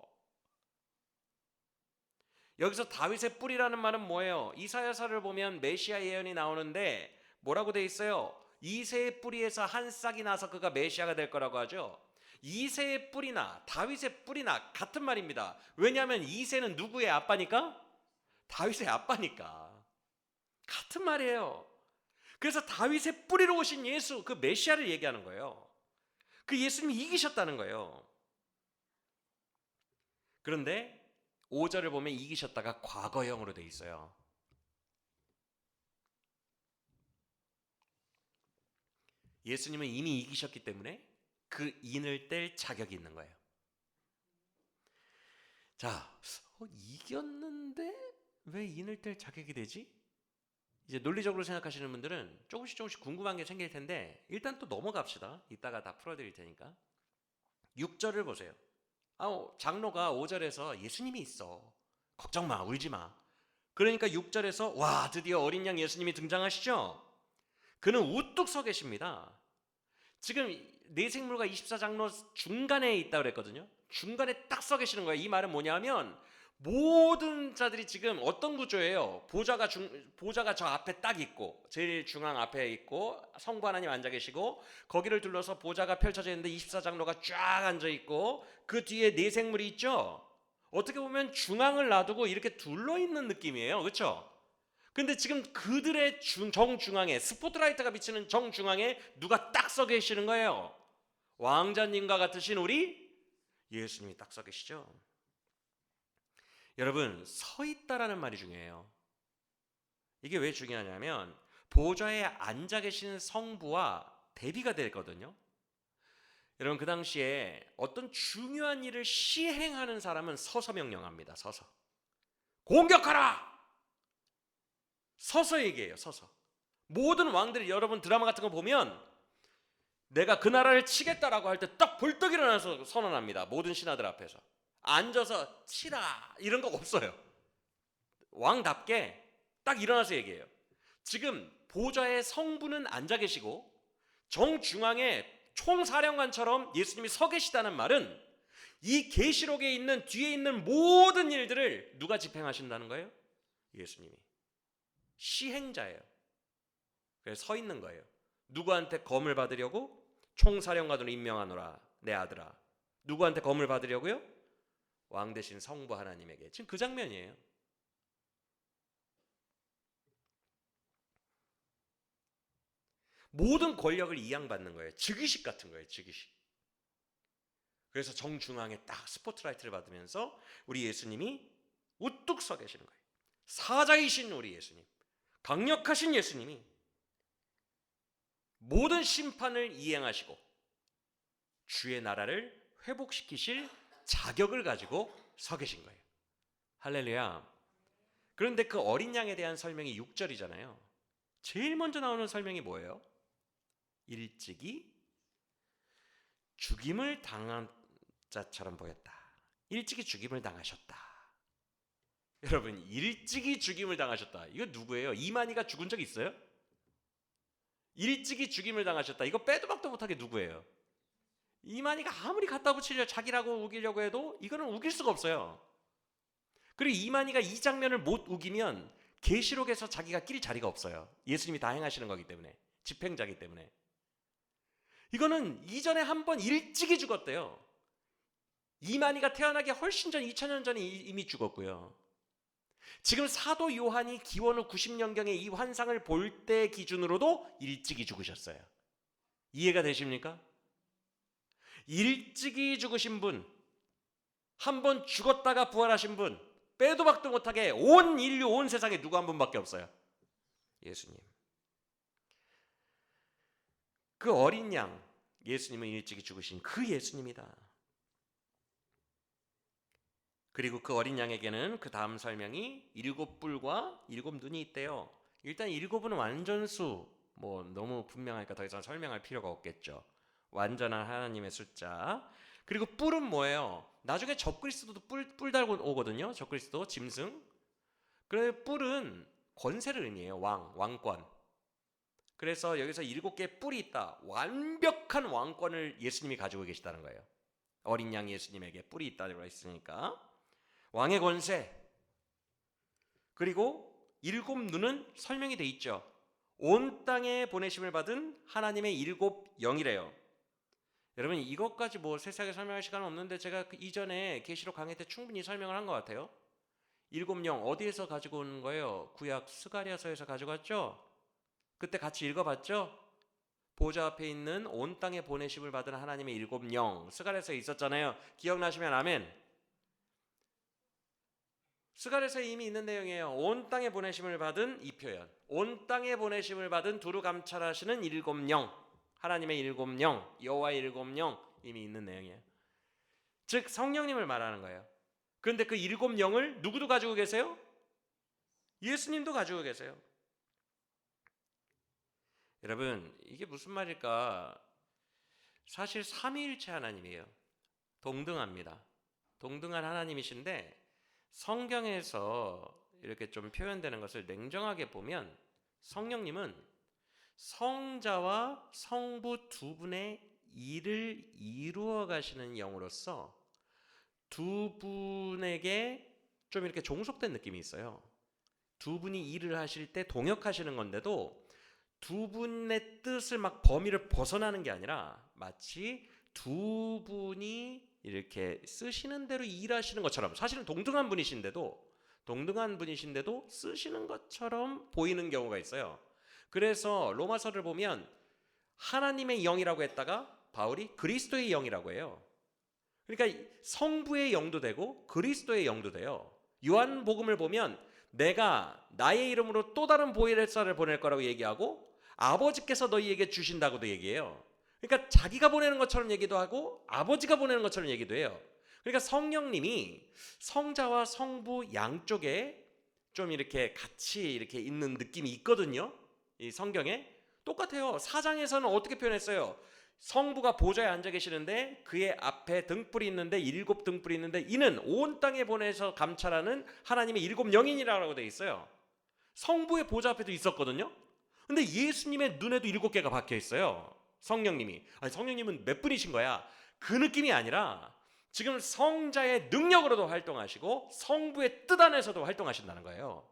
여기서 다윗의 뿌리라는 말은 뭐예요? 이사야서를 보면 메시아 예언이 나오는데 뭐라고 돼 있어요? 이새의 뿌리에서 한 싹이 나서 그가 메시아가 될 거라고 하죠. 이새의 뿌리나 다윗의 뿌리나 같은 말입니다. 왜냐하면 이새는 누구의 아빠니까? 다윗의 아빠니까. 같은 말이에요. 그래서 다윗의 뿌리로 오신 예수, 그 메시아를 얘기하는 거예요. 그 예수님이 이기셨다는 거예요. 그런데 5절을 보면 이기셨다가 과거형으로 돼 있어요. 예수님은 이미 이기셨기 때문에 그 인을 뗄 자격이 있는 거예요. 자, 이겼는데 왜 인을 뗄 자격이 되지? 이제 논리적으로 생각하시는 분들은 조금씩 궁금한 게 생길 텐데 일단 또 넘어갑시다. 이따가 다 풀어드릴 테니까. 6절을 보세요. 장로가 5절에서 예수님이 있어. 걱정 마, 울지 마. 그러니까 6절에서 와, 드디어 어린 양 예수님이 등장하시죠? 그는 우뚝 서 계십니다. 지금 내생물과 24장로 중간에 있다고 그랬거든요. 중간에 딱 서 계시는 거예요. 이 말은 뭐냐면 모든 자들이 지금 어떤 구조예요? 보좌가 저 앞에 딱 있고 제일 중앙 앞에 있고 성부 하나님 앉아 계시고 거기를 둘러서 보좌가 펼쳐져 있는데 24장로가 쫙 앉아 있고 그 뒤에 내생물이 있죠. 어떻게 보면 중앙을 놔두고 이렇게 둘러 있는 느낌이에요. 그렇죠? 근데 지금 그들의 정중앙에 스포트라이트가 비치는 정중앙에 누가 딱 서 계시는 거예요. 왕자님과 같으신 우리 예수님이 딱 서 계시죠. 여러분, 서 있다라는 말이 중요해요. 이게 왜 중요하냐면 보좌에 앉아 계신 성부와 대비가 되거든요. 여러분, 그 당시에 어떤 중요한 일을 시행하는 사람은 서서 명령합니다. 서서. 공격하라! 서서 얘기해요. 서서. 모든 왕들이 여러분 드라마 같은 거 보면 내가 그 나라를 치겠다라고 할 때 딱 벌떡 일어나서 선언합니다. 모든 신하들 앞에서. 앉아서 치라 이런 거 없어요. 왕답게 딱 일어나서 얘기해요. 지금 보좌의 성부는 앉아 계시고 정중앙에 총사령관처럼 예수님이 서 계시다는 말은 이 계시록에 있는 뒤에 있는 모든 일들을 누가 집행하신다는 거예요? 예수님이. 시행자예요. 그래서 서 있는 거예요. 누구한테 검을 받으려고? 총사령관으로 임명하노라 내 아들아. 누구한테 검을 받으려고요? 왕 대신 성부 하나님에게. 지금 그 장면이에요. 모든 권력을 이양받는 거예요. 즉위식 같은 거예요. 즉위식. 그래서 정중앙에 딱 스포트라이트를 받으면서 우리 예수님이 우뚝 서 계시는 거예요. 사자이신 우리 예수님, 강력하신 예수님이 모든 심판을 이행하시고 주의 나라를 회복시키실 자격을 가지고 서 계신 거예요. 할렐루야. 그런데 그 어린 양에 대한 설명이 6절이잖아요. 제일 먼저 나오는 설명이 뭐예요? 일찍이 죽임을 당한 자처럼 보였다. 일찍이 죽임을 당하셨다. 여러분, 일찍이 죽임을 당하셨다. 이거 누구예요? 이만희가 죽은 적 있어요? 일찍이 죽임을 당하셨다. 이거 빼도 박도 못하게 누구예요? 이만희가 아무리 갖다 붙이려 자기라고 우기려고 해도 이거는 우길 수가 없어요. 그리고 이만희가 이 장면을 못 우기면 계시록에서 자기가 낄 자리가 없어요. 예수님이 다 행하시는 거기 때문에. 집행자기 때문에. 이거는 이전에 한 번 일찍이 죽었대요. 이만희가 태어나기 훨씬 전 2000년 전에 이미 죽었고요. 지금 사도 요한이 기원 후 90년경에 이 환상을 볼 때 기준으로도 일찍이 죽으셨어요. 이해가 되십니까? 일찍이 죽으신 분, 한 번 죽었다가 부활하신 분, 빼도 박도 못하게 온 인류, 온 세상에 누구 한 분밖에 없어요. 예수님. 그 어린 양, 예수님은 일찍이 죽으신 그 예수님이다. 그리고 그 어린 양에게는 그 다음 설명이 7뿔과 7눈이 있대요. 일단 7은 완전수, 너무 분명하니까 더 이상 설명할 필요가 없겠죠. 완전한 하나님의 숫자. 그리고 뿔은 뭐예요? 나중에 적그리스도도 뿔 달고 오거든요. 적그리스도 짐승. 그래서 뿔은 권세를 의미해요. 왕권. 그래서 여기서 7개의 뿔이 있다. 완벽한 왕권을 예수님이 가지고 계시다는 거예요. 어린 양 예수님에게 뿔이 있다고 했으니까. 왕의 권세. 그리고 7눈은 설명이 돼 있죠. 온 땅에 보내심을 받은 하나님의 7 영이래요. 여러분, 이것까지 세세하게 설명할 시간은 없는데 제가 이전에 계시록 강의 때 충분히 설명을 한 것 같아요. 7 영 어디에서 가지고 온 거예요? 구약 스가랴서에서 가져갔죠? 그때 같이 읽어봤죠? 보좌 앞에 있는 온 땅에 보내심을 받은 하나님의 7 영, 스가랴서에 있었잖아요. 기억나시면 아멘. 스가랴서에 이미 있는 내용이에요. 온 땅에 보내심을 받은 이 표현, 온 땅에 보내심을 받은 두루 감찰하시는 일곱 영, 하나님의 일곱 영, 여호와의 일곱 영, 이미 있는 내용이에요. 즉 성령님을 말하는 거예요. 그런데 그 일곱 영을 누구도 가지고 계세요? 예수님도 가지고 계세요. 여러분, 이게 무슨 말일까? 사실 삼위일체 하나님이에요. 동등합니다. 동등한 하나님이신데 성경에서 이렇게 좀 표현되는 것을 냉정하게 보면 성령님은 성자와 성부 두 분의 일을 이루어 가시는 영으로서 두 분에게 좀 이렇게 종속된 느낌이 있어요. 두 분이 일을 하실 때 동역하시는 건데도 두 분의 뜻을 막 범위를 벗어나는 게 아니라 마치 두 분이 이렇게 쓰시는 대로 일하시는 것처럼, 사실은 동등한 분이신데도 쓰시는 것처럼 보이는 경우가 있어요. 그래서 로마서를 보면 하나님의 영이라고 했다가 바울이 그리스도의 영이라고 해요. 그러니까 성부의 영도 되고 그리스도의 영도 돼요. 요한복음을 보면 내가 나의 이름으로 또 다른 보혜사를 보낼 거라고 얘기하고 아버지께서 너희에게 주신다고도 얘기해요. 그러니까 자기가 보내는 것처럼 얘기도 하고 아버지가 보내는 것처럼 얘기도 해요. 그러니까 성령님이 성자와 성부 양쪽에 좀 이렇게 같이 이렇게 있는 느낌이 있거든요. 이 성경에 똑같아요. 4장에서는 어떻게 표현했어요? 성부가 보좌에 앉아 계시는데 그의 앞에 등불이 있는데 일곱 등불이 있는데 이는 온 땅에 보내서 감찰하는 하나님의 일곱 영인이라고 되어 있어요. 성부의 보좌 앞에도 있었거든요. 근데 예수님의 눈에도 일곱 개가 박혀 있어요. 성령님이. 아니, 성령님은 몇 분이신 거야? 그 느낌이 아니라 지금 성자의 능력으로도 활동하시고 성부의 뜻 안에서도 활동하신다는 거예요.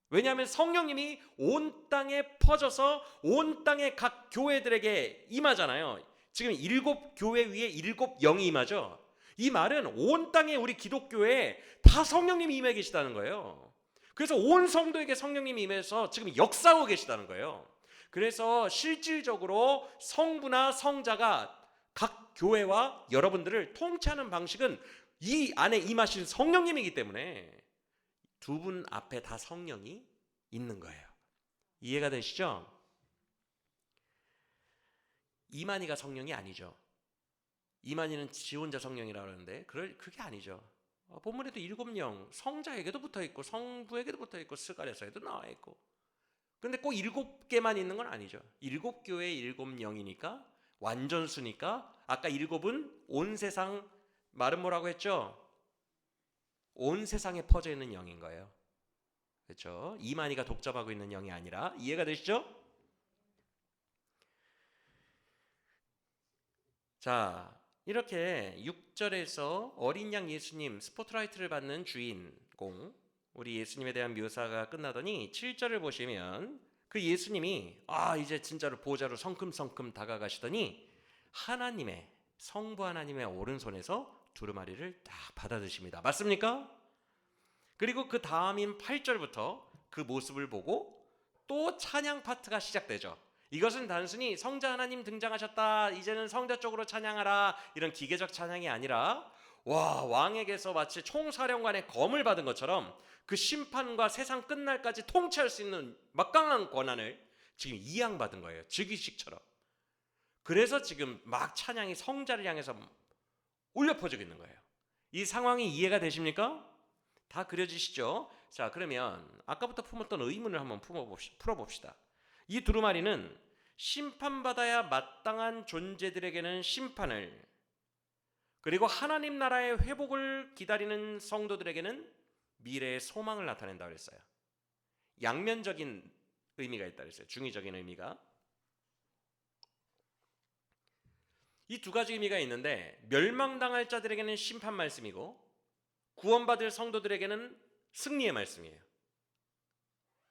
왜냐하면 성령님이 온 땅에 퍼져서 온 땅의 각 교회들에게 임하잖아요. 지금 일곱 교회 위에 일곱 영이 임하죠. 이 말은 온 땅에 우리 기독교에 다 성령님이 임해 계시다는 거예요. 그래서 온 성도에게 성령님이 임해서 지금 역사하고 계시다는 거예요. 그래서 실질적으로 성부나 성자가 각 교회와 여러분들을 통치하는 방식은 이 안에 임하신 성령님이기 때문에 두 분 앞에 다 성령이 있는 거예요. 이해가 되시죠? 이만희가 성령이 아니죠. 이만희는 지 혼자 성령이라고 하는데 그게 아니죠. 본문에도 일곱 영, 성자에게도 붙어있고 성부에게도 붙어있고 스가랴서에도 나와있고, 근데 꼭 일곱 개만 있는 건 아니죠. 일곱 교회 일곱 영이니까 완전수니까 아까 일곱은 온 세상, 말은 뭐라고 했죠? 온 세상에 퍼져 있는 영인 거예요. 그렇죠? 이만희가 독점하고 있는 영이 아니라. 이해가 되시죠? 자, 이렇게 6절에서 어린 양 예수님 스포트라이트를 받는 주인공, 우리 예수님에 대한 묘사가 끝나더니 7절을 보시면 그 예수님이 이제 진짜로 보좌로 성큼성큼 다가가시더니 하나님의, 성부 하나님의 오른손에서 두루마리를 딱 받아 드십니다. 맞습니까? 그리고 그 다음인 8절부터 그 모습을 보고 또 찬양 파트가 시작되죠. 이것은 단순히 성자 하나님 등장하셨다, 이제는 성자 쪽으로 찬양하라, 이런 기계적 찬양이 아니라 왕에게서 마치 총사령관의 검을 받은 것처럼 그 심판과 세상 끝날까지 통치할 수 있는 막강한 권한을 지금 이양받은 거예요. 즉위식처럼. 그래서 지금 막 찬양이 성자를 향해서 울려 퍼지고 있는 거예요. 이 상황이 이해가 되십니까? 다 그려지시죠? 자, 그러면 아까부터 품었던 의문을 한번 풀어봅시다. 이 두루마리는 심판받아야 마땅한 존재들에게는 심판을, 그리고 하나님 나라의 회복을 기다리는 성도들에게는 미래의 소망을 나타낸다고 했어요. 양면적인 의미가 있다고 했어요. 중의적인 의미가. 이 두 가지 의미가 있는데 멸망당할 자들에게는 심판 말씀이고 구원받을 성도들에게는 승리의 말씀이에요.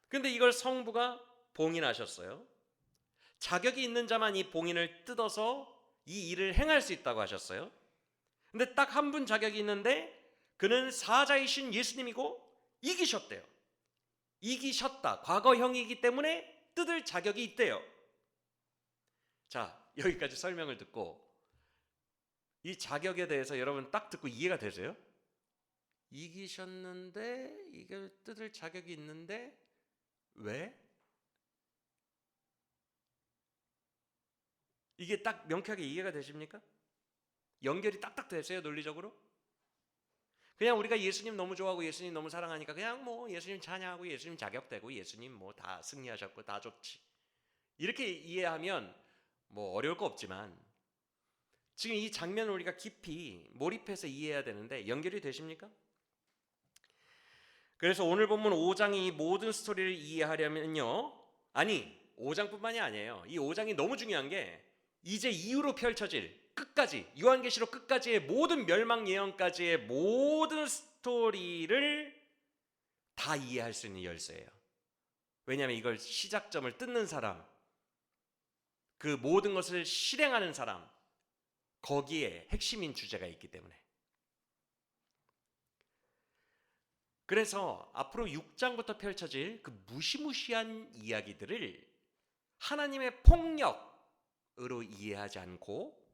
그런데 이걸 성부가 봉인하셨어요. 자격이 있는 자만 이 봉인을 뜯어서 이 일을 행할 수 있다고 하셨어요. 근데 딱 한 분 자격이 있는데 그는 사자이신 예수님이고 이기셨대요. 이기셨다. 과거형이기 때문에 뜯을 자격이 있대요. 자, 여기까지 설명을 듣고 이 자격에 대해서 여러분 딱 듣고 이해가 되세요? 이기셨는데 이걸 뜯을 자격이 있는데 왜? 이게 딱 명쾌하게 이해가 되십니까? 연결이 딱딱 되세요, 논리적으로? 그냥 우리가 예수님 너무 좋아하고 예수님 너무 사랑하니까 그냥 뭐 예수님 찬양하고 예수님 자격되고 예수님 뭐 다 승리하셨고 다 좋지, 이렇게 이해하면 뭐 어려울 거 없지만 지금 이 장면을 우리가 깊이 몰입해서 이해해야 되는데 연결이 되십니까? 그래서 오늘 본문 5장이 이 모든 스토리를 이해하려면요, 아니 5장뿐만이 아니에요. 이 5장이 너무 중요한 게 이제 이후로 펼쳐질 끝까지, 요한계시록 끝까지의 모든 멸망 예언까지의 모든 스토리를 다 이해할 수 있는 열쇠예요. 왜냐하면 이걸 시작점을 뜯는 사람, 그 모든 것을 실행하는 사람, 거기에 핵심인 주제가 있기 때문에. 그래서 앞으로 6장부터 펼쳐질 그 무시무시한 이야기들을 하나님의 폭력으로 이해하지 않고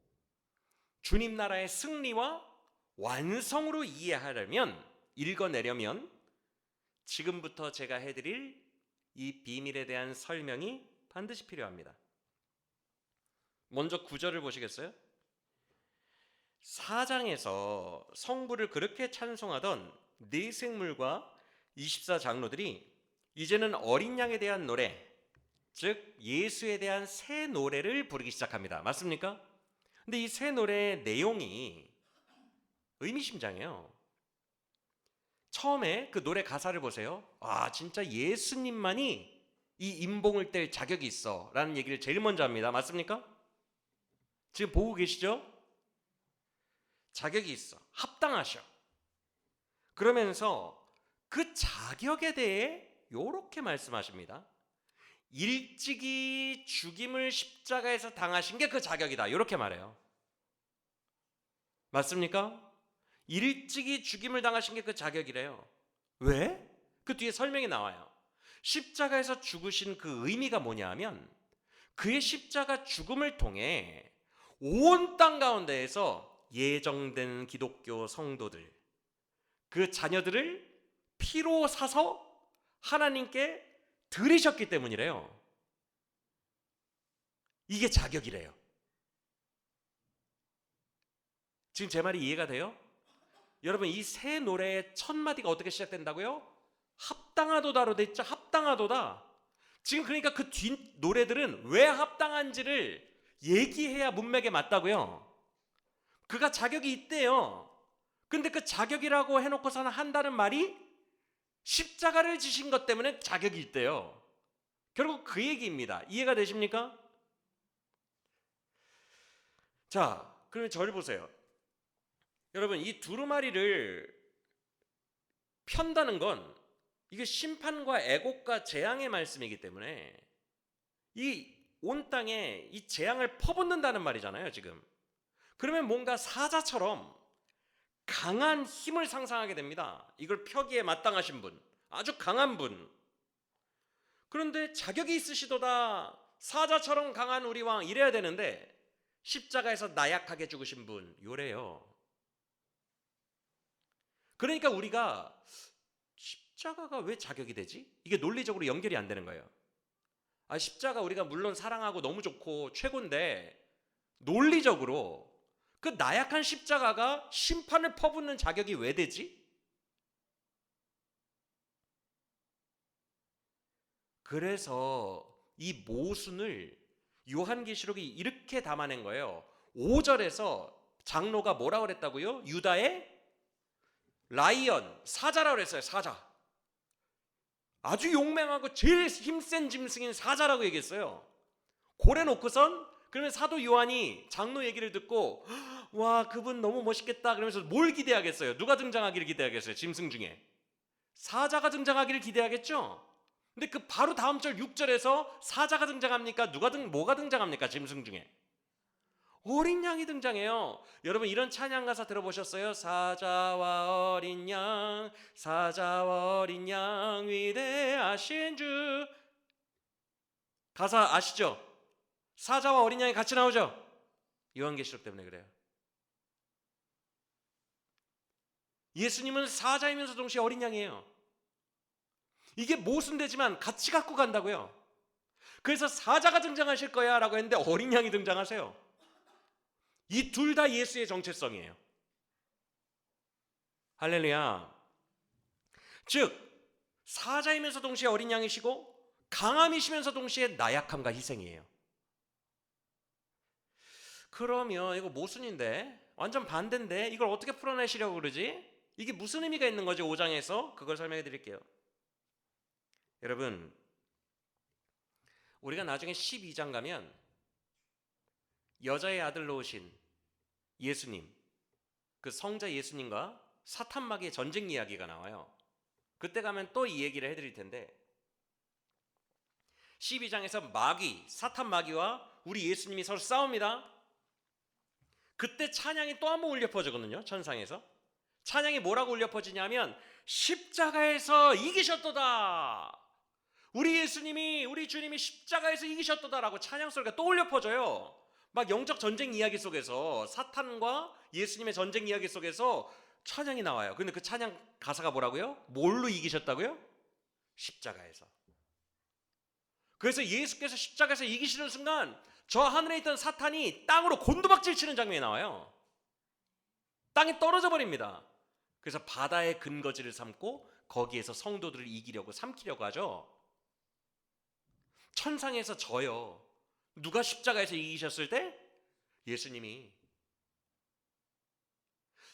주님 나라의 승리와 완성으로 이해하려면, 읽어내려면 지금부터 제가 해드릴 이 비밀에 대한 설명이 반드시 필요합니다. 먼저 9절을 보시겠어요? 4장에서 성부를 그렇게 찬송하던 네 생물과 24장로들이 이제는 어린 양에 대한 노래, 즉 예수에 대한 새 노래를 부르기 시작합니다. 맞습니까? 근데 이 새 노래의 내용이 의미심장해요. 처음에 그 노래 가사를 보세요. 아, 진짜 예수님만이 이 임봉을 뗄 자격이 있어 라는 얘기를 제일 먼저 합니다. 맞습니까? 지금 보고 계시죠? 자격이 있어, 합당하셔. 그러면서 그 자격에 대해 이렇게 말씀하십니다. 일찍이 죽임을 십자가에서 당하신 게 그 자격이다, 이렇게 말해요. 맞습니까? 일찍이 죽임을 당하신 게 그 자격이래요. 왜? 그 뒤에 설명이 나와요. 십자가에서 죽으신 그 의미가 뭐냐 하면 그의 십자가 죽음을 통해 온 땅 가운데에서 예정된 기독교 성도들, 그 자녀들을 피로 사서 하나님께 드리셨기 때문이래요. 이게 자격이래요. 지금 제 말이 이해가 돼요? 여러분, 이 새 노래의 첫 마디가 어떻게 시작된다고요? 합당하도다로 돼 있죠. 합당하도다. 지금 그러니까 그 뒤 노래들은 왜 합당한지를 얘기해야 문맥에 맞다고요. 그가 자격이 있대요. 근데 그 자격이라고 해놓고서는 한다는 말이 십자가를 지신 것 때문에 자격이 있대요. 결국 그 얘기입니다. 이해가 되십니까? 자, 그러면 저를 보세요. 여러분, 이 두루마리를 편다는 건 이게 심판과 애곡과 재앙의 말씀이기 때문에 이 온 땅에 이 재앙을 퍼붓는다는 말이잖아요, 지금. 그러면 뭔가 사자처럼 강한 힘을 상상하게 됩니다. 이걸 펴기에 마땅하신 분, 아주 강한 분. 그런데 자격이 있으시도다, 사자처럼 강한 우리 왕, 이래야 되는데 십자가에서 나약하게 죽으신 분, 요래요. 그러니까 우리가 십자가가 왜 자격이 되지? 이게 논리적으로 연결이 안 되는 거예요. 아, 십자가 우리가 물론 사랑하고 너무 좋고 최고인데 논리적으로 그 나약한 십자가가 심판을 퍼붓는 자격이 왜 되지? 그래서 이 모순을 요한계시록이 이렇게 담아낸 거예요. 5절에서 장로가 뭐라 그랬다고요? 유다의 라이언, 사자라고 그랬어요. 사자. 아주 용맹하고 제일 힘센 짐승인 사자라고 얘기했어요. 고래 놓고선, 그러면 사도 요한이 장로 얘기를 듣고 와, 그분 너무 멋있겠다 그러면서 뭘 기대하겠어요? 누가 등장하기를 기대하겠어요? 짐승 중에 사자가 등장하기를 기대하겠죠. 근데 그 바로 다음 절 6절에서 사자가 등장합니까? 뭐가 등장합니까? 짐승 중에 어린 양이 등장해요. 여러분, 이런 찬양 가사 들어보셨어요? 사자와 어린 양, 사자와 어린 양, 위대하신 주. 가사 아시죠? 사자와 어린 양이 같이 나오죠? 요한계시록 때문에 그래요. 예수님은 사자이면서 동시에 어린 양이에요. 이게 모순되지만 같이 갖고 간다고요. 그래서 사자가 등장하실 거야 라고 했는데 어린 양이 등장하세요. 이 둘 다 예수의 정체성이에요. 할렐루야. 즉 사자이면서 동시에 어린 양이시고 강함이시면서 동시에 나약함과 희생이에요. 그러면 이거 모순인데, 완전 반대인데 이걸 어떻게 풀어내시려고 그러지? 이게 무슨 의미가 있는 거지? 5장에서 그걸 설명해 드릴게요. 여러분, 우리가 나중에 12장 가면 여자의 아들로 오신 예수님, 그 성자 예수님과 사탄 마귀의 전쟁 이야기가 나와요. 그때 가면 또 이 얘기를 해드릴 텐데, 12장에서 사탄 마귀와 우리 예수님이 서로 싸웁니다. 그때 찬양이 또 한번 울려 퍼지거든요. 천상에서 찬양이 뭐라고 울려 퍼지냐면 십자가에서 이기셨도다. 우리 예수님이, 우리 주님이 십자가에서 이기셨도다라고 찬양 소리가 또 울려 퍼져요. 막 영적 전쟁 이야기 속에서, 사탄과 예수님의 전쟁 이야기 속에서 찬양이 나와요. 근데 그 찬양 가사가 뭐라고요? 뭘로 이기셨다고요? 십자가에서. 그래서 예수께서 십자가에서 이기시는 순간 저 하늘에 있던 사탄이 땅으로 곤두박질 치는 장면이 나와요. 땅이 떨어져 버립니다. 그래서 바다의 근거지를 삼고 거기에서 성도들을 이기려고, 삼키려고 하죠. 천상에서 져요. 누가 십자가에서 이기셨을 때? 예수님이.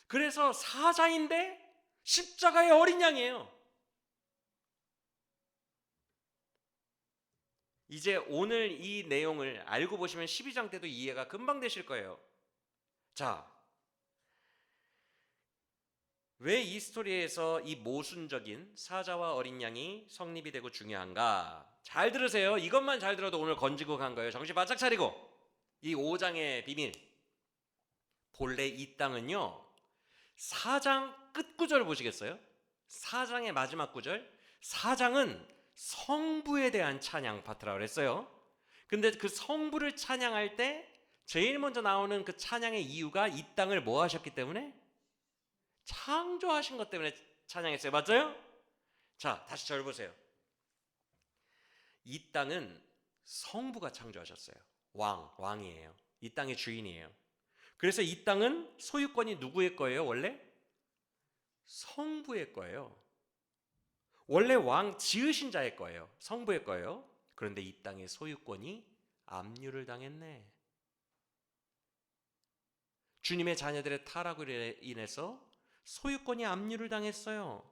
그래서 사자인데 십자가의 어린 양이에요. 이제 오늘 이 내용을 알고 보시면 12장 때도 이해가 금방 되실 거예요. 자, 왜 이 스토리에서 이 모순적인 사자와 어린 양이 성립이 되고 중요한가? 잘 들으세요. 이것만 잘 들어도 오늘 건지고 간 거예요. 정신 바짝 차리고. 이 5장의 비밀. 본래 이 땅은요, 4장 끝구절 보시겠어요? 4장의 마지막 구절. 4장은 성부에 대한 찬양 파트라고 그랬어요. 근데 그 성부를 찬양할 때 제일 먼저 나오는 그 찬양의 이유가 이 땅을 뭐 하셨기 때문에? 창조하신 것 때문에 찬양했어요. 맞아요? 자, 다시 저를 보세요. 이 땅은 성부가 창조하셨어요. 왕이에요. 이 땅의 주인이에요. 그래서 이 땅은 소유권이 누구의 거예요? 원래? 성부의 거예요. 원래 왕 지으신 자의 거예요. 성부의 거예요. 그런데 이 땅의 소유권이 압류를 당했네. 주님의 자녀들의 타락으로 인해서 소유권이 압류를 당했어요.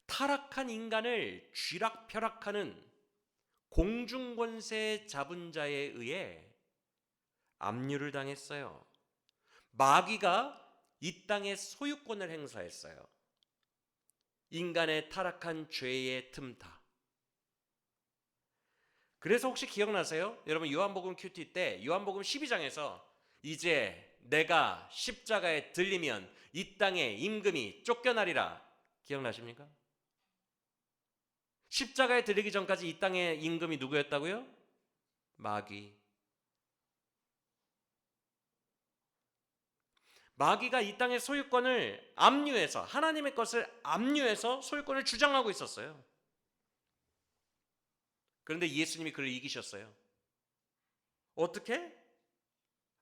타락한 인간을 쥐락펴락하는 공중권세 잡은 자에 의해 압류를 당했어요. 마귀가 이 땅의 소유권을 행사했어요. 인간의 타락한 죄의 틈타. 그래서 혹시 기억나세요? 여러분 요한복음 큐티 때 요한복음 12장에서 이제 내가 십자가에 들리면 이 땅의 임금이 쫓겨나리라. 기억나십니까? 십자가에 들리기 전까지 이 땅의 임금이 누구였다고요? 마귀. 마귀가 이 땅의 소유권을 압류해서, 하나님의 것을 압류해서 소유권을 주장하고 있었어요. 그런데 예수님이 그를 이기셨어요. 어떻게?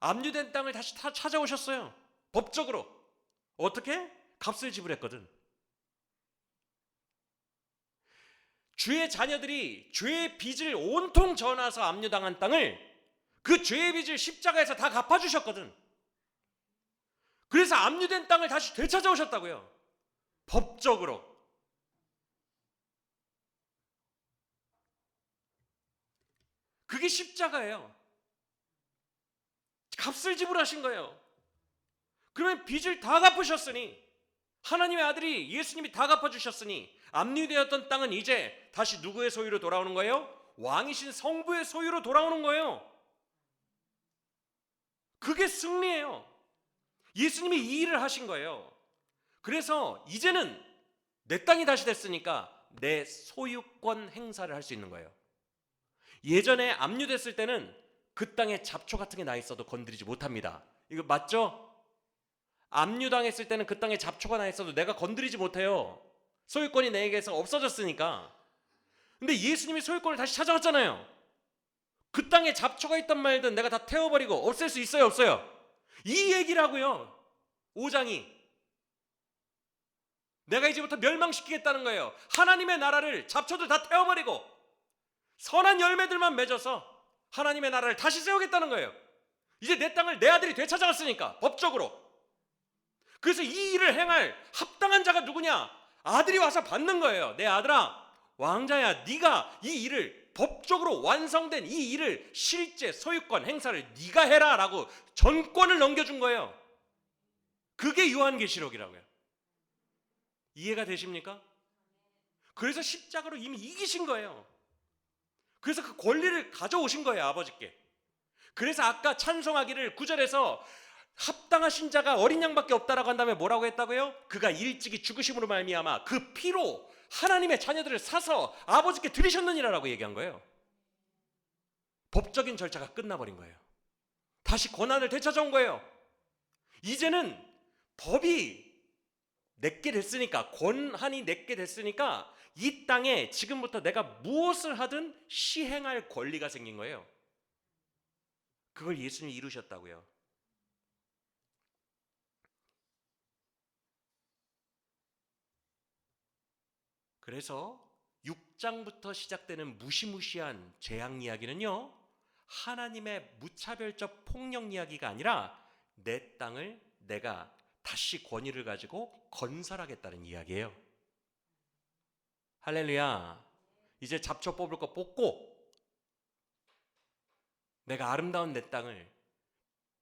압류된 땅을 다시 찾아오셨어요. 법적으로. 어떻게? 값을 지불했거든. 주의 자녀들이 죄의 빚을 온통 져놔서 압류당한 땅을, 그 죄의 빚을 십자가에서 다 갚아주셨거든. 그래서 압류된 땅을 다시 되찾아오셨다고요. 법적으로. 그게 십자가예요. 값을 지불하신 거예요. 그러면 빚을 다 갚으셨으니, 하나님의 아들이 예수님이 다 갚아주셨으니 압류되었던 땅은 이제 다시 누구의 소유로 돌아오는 거예요? 왕이신 성부의 소유로 돌아오는 거예요. 그게 승리예요. 예수님이 이 일을 하신 거예요. 그래서 이제는 내 땅이 다시 됐으니까 내 소유권 행사를 할 수 있는 거예요. 예전에 압류됐을 때는 그 땅에 잡초 같은 게 나 있어도 건드리지 못합니다. 이거 맞죠? 압류당했을 때는 그 땅에 잡초가 나 있어도 내가 건드리지 못해요. 소유권이 내게서 없어졌으니까. 근데 예수님이 소유권을 다시 찾아왔잖아요. 그 땅에 잡초가 있단 말든 내가 다 태워버리고 없앨 수 있어요, 없어요? 이 얘기를 하고요. 5장이 내가 이제부터 멸망시키겠다는 거예요. 하나님의 나라를 잡초들 다 태워버리고 선한 열매들만 맺어서 하나님의 나라를 다시 세우겠다는 거예요. 이제 내 땅을 내 아들이 되찾아갔으니까 법적으로. 그래서 이 일을 행할 합당한 자가 누구냐? 아들이 와서 받는 거예요. 내 아들아, 왕자야, 네가 이 일을 법적으로 완성된 이 일을 실제 소유권 행사를 네가 해라 라고 전권을 넘겨준 거예요. 그게 요한계시록이라고요. 이해가 되십니까? 그래서 십자가로 이미 이기신 거예요. 그래서 그 권리를 가져오신 거예요, 아버지께. 그래서 아까 찬송하기를 9절에서 합당하신 자가 어린 양밖에 없다라고 한 다음에 뭐라고 했다고요? 그가 일찍이 죽으심으로 말미암아 그 피로 하나님의 자녀들을 사서 아버지께 드리셨느니라라고 얘기한 거예요. 법적인 절차가 끝나버린 거예요. 다시 권한을 되찾아온 거예요. 이제는 법이 내게 됐으니까, 권한이 내게 됐으니까 이 땅에 지금부터 내가 무엇을 하든 시행할 권리가 생긴 거예요. 그걸 예수님이 이루셨다고요. 그래서 6장부터 시작되는 무시무시한 재앙 이야기는요, 하나님의 무차별적 폭력 이야기가 아니라 내 땅을 내가 다시 권위를 가지고 건설하겠다는 이야기예요. 할렐루야. 이제 잡초 뽑을 거 뽑고 내가 아름다운 내 땅을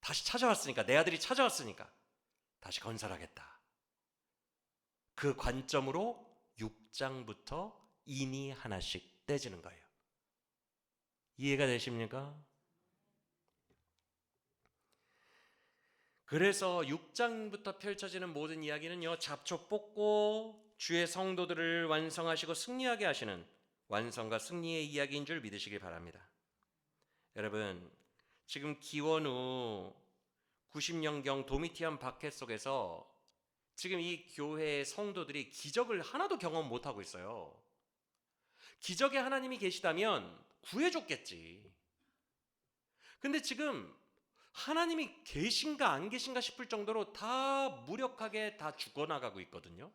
다시 찾아왔으니까, 내 아들이 찾아왔으니까 다시 건설하겠다. 그 관점으로 6장부터 인이 하나씩 떼지는 거예요. 이해가 되십니까? 그래서 6장부터 펼쳐지는 모든 이야기는요, 잡초 뽑고 주의 성도들을 완성하시고 승리하게 하시는 완성과 승리의 이야기인 줄 믿으시길 바랍니다. 여러분, 지금 기원 후 90년경 도미티안 박해 속에서 지금 이 교회의 성도들이 기적을 하나도 경험 못하고 있어요. 기적의 하나님이 계시다면 구해줬겠지. 근데 지금 하나님이 계신가 안 계신가 싶을 정도로 다 무력하게 다 죽어나가고 있거든요.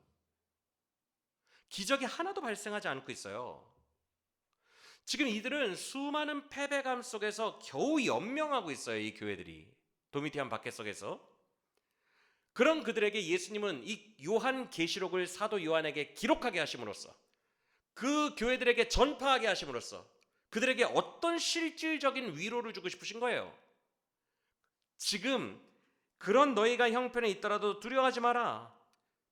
기적이 하나도 발생하지 않고 있어요. 지금 이들은 수많은 패배감 속에서 겨우 연명하고 있어요. 이 교회들이 도미티안 박해 속에서. 그런 그들에게 예수님은 이 요한계시록을 사도 요한에게 기록하게 하심으로써, 그 교회들에게 전파하게 하심으로써 그들에게 어떤 실질적인 위로를 주고 싶으신 거예요. 지금 그런 너희가 형편에 있더라도 두려워하지 마라.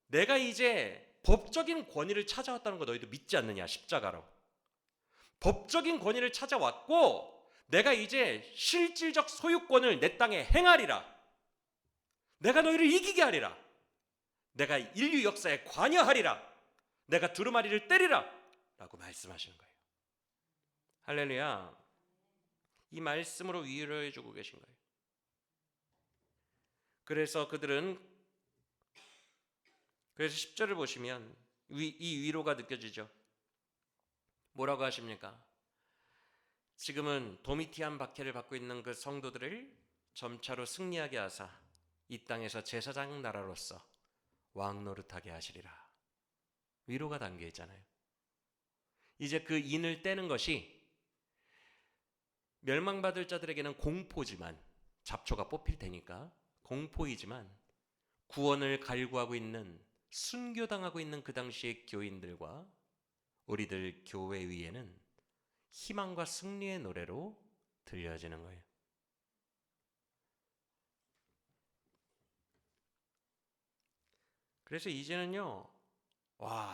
내가 이제 법적인 권위를 찾아왔다는 거 너희도 믿지 않느냐, 십자가로. 법적인 권위를 찾아왔고 내가 이제 실질적 소유권을 내 땅에 행하리라. 내가 너희를 이기게 하리라. 내가 인류 역사에 관여하리라. 내가 두루마리를 때리라 라고 말씀하시는 거예요. 할렐루야. 이 말씀으로 위로해 주고 계신 거예요. 그래서 그들은, 그래서 10절을 보시면 이 위로가 느껴지죠. 뭐라고 하십니까? 지금은 도미티안 박해를 받고 있는 그 성도들을 점차로 승리하게 하사 이 땅에서 제사장 나라로서 왕 노릇하게 하시리라. 위로가 담겨 있잖아요. 이제 그 인을 떼는 것이 멸망받을 자들에게는 공포지만, 잡초가 뽑힐 테니까 공포이지만, 구원을 갈구하고 있는, 순교당하고 있는 그 당시의 교인들과 우리들 교회 위에는 희망과 승리의 노래로 들려지는 거예요. 그래서 이제는요,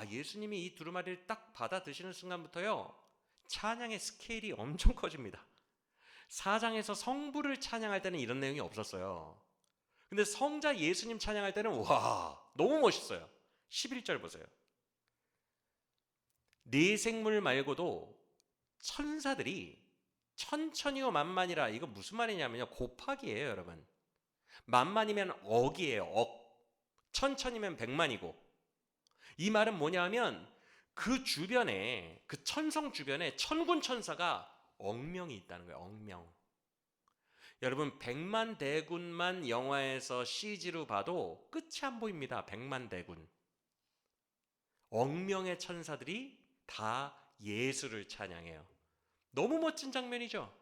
예수님이 이 두루마리를 딱 받아 드시는 순간부터요, 찬양의 스케일이 엄청 커집니다. 4장에서 성부를 찬양할 때는 이런 내용이 없었어요. 근데 성자 예수님 찬양할 때는 너무 멋있어요. 11절 보세요. 네 생물 말고도 천사들이 천천히요 만만이라. 이거 무슨 말이냐면요, 곱하기예요, 여러분. 만만이면 억이에요, 억. 천천이면 100만이고, 이 말은 뭐냐 하면 그 주변에, 그 천성 주변에 천군 천사가 억명이 있다는 거예요. 억명. 여러분, 100만 대군만 영화에서 CG로 봐도 끝이 안 보입니다. 100만 대군. 억명의 천사들이 다 예수를 찬양해요. 너무 멋진 장면이죠.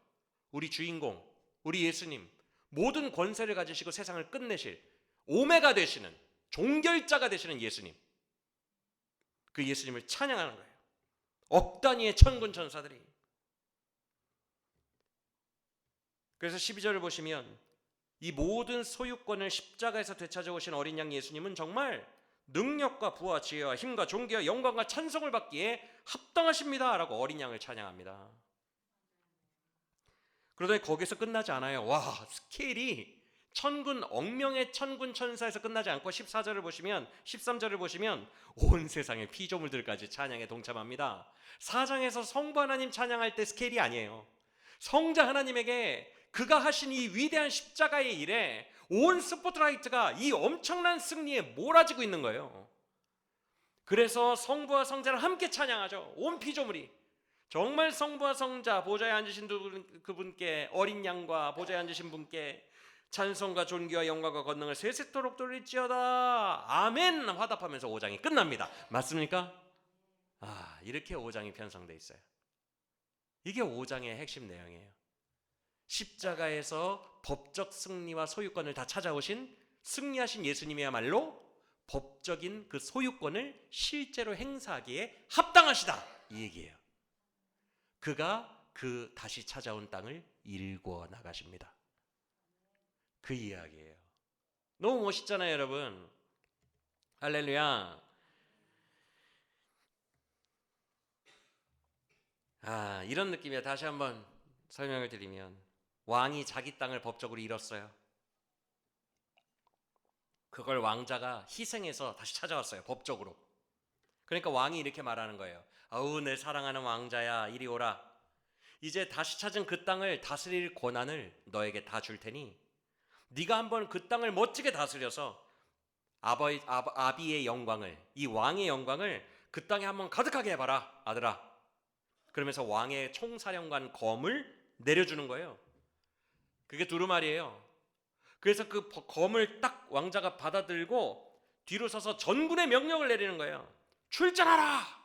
우리 주인공, 우리 예수님, 모든 권세를 가지시고 세상을 끝내실 오메가 되시는, 종결자가 되시는 예수님, 그 예수님을 찬양하는 거예요. 억 단위의 천군 천사들이. 그래서 12절을 보시면 이 모든 소유권을 십자가에서 되찾아오신 어린 양 예수님은 정말 능력과 부와 지혜와 힘과 존귀와 영광과 찬송을 받기에 합당하십니다 라고 어린 양을 찬양합니다. 그러더니 거기서 끝나지 않아요. 와, 스케일이 천군, 억명의 천군 천사에서 끝나지 않고 14절을 보시면, 13절을 보시면 온 세상의 피조물들까지 찬양에 동참합니다. 4장에서 성부 하나님 찬양할 때 스케일이 아니에요. 성자 하나님에게 그가 하신 이 위대한 십자가의 일에 온 스포트라이트가 이 엄청난 승리에 몰아지고 있는 거예요. 그래서 성부와 성자를 함께 찬양하죠. 온 피조물이. 정말 성부와 성자, 보좌에 앉으신 그분께, 어린 양과 보좌에 앉으신 분께 찬송과 존귀와 영광과 권능을 세세토록 돌릴지어다. 아멘 화답하면서 5장이 끝납니다. 맞습니까? 이렇게 5장이 편성되어 있어요. 이게 5장의 핵심 내용이에요. 십자가에서 법적 승리와 소유권을 다 찾아오신, 승리하신 예수님이야말로 법적인 그 소유권을 실제로 행사하기에 합당하시다, 이 얘기예요. 그가 그 다시 찾아온 땅을 일구어 나가십니다. 그 이야기예요. 너무 멋있잖아요, 여러분. 할렐루야. 이런 느낌이야. 다시 한번 설명을 드리면, 왕이 자기 땅을 법적으로 잃었어요. 그걸 왕자가 희생해서 다시 찾아왔어요, 법적으로. 그러니까 왕이 이렇게 말하는 거예요. 아우, 내 사랑하는 왕자야, 이리 오라. 이제 다시 찾은 그 땅을 다스릴 권한을 너에게 다 줄 테니 네가 한번 그 땅을 멋지게 다스려서 아비의 영광을, 이 왕의 영광을 그 땅에 한번 가득하게 해봐라, 아들아. 그러면서 왕의 총사령관 검을 내려주는 거예요. 그게 두루마리예요. 그래서 그 검을 딱 왕자가 받아들고 뒤로 서서 전군의 명령을 내리는 거예요. 출전하라!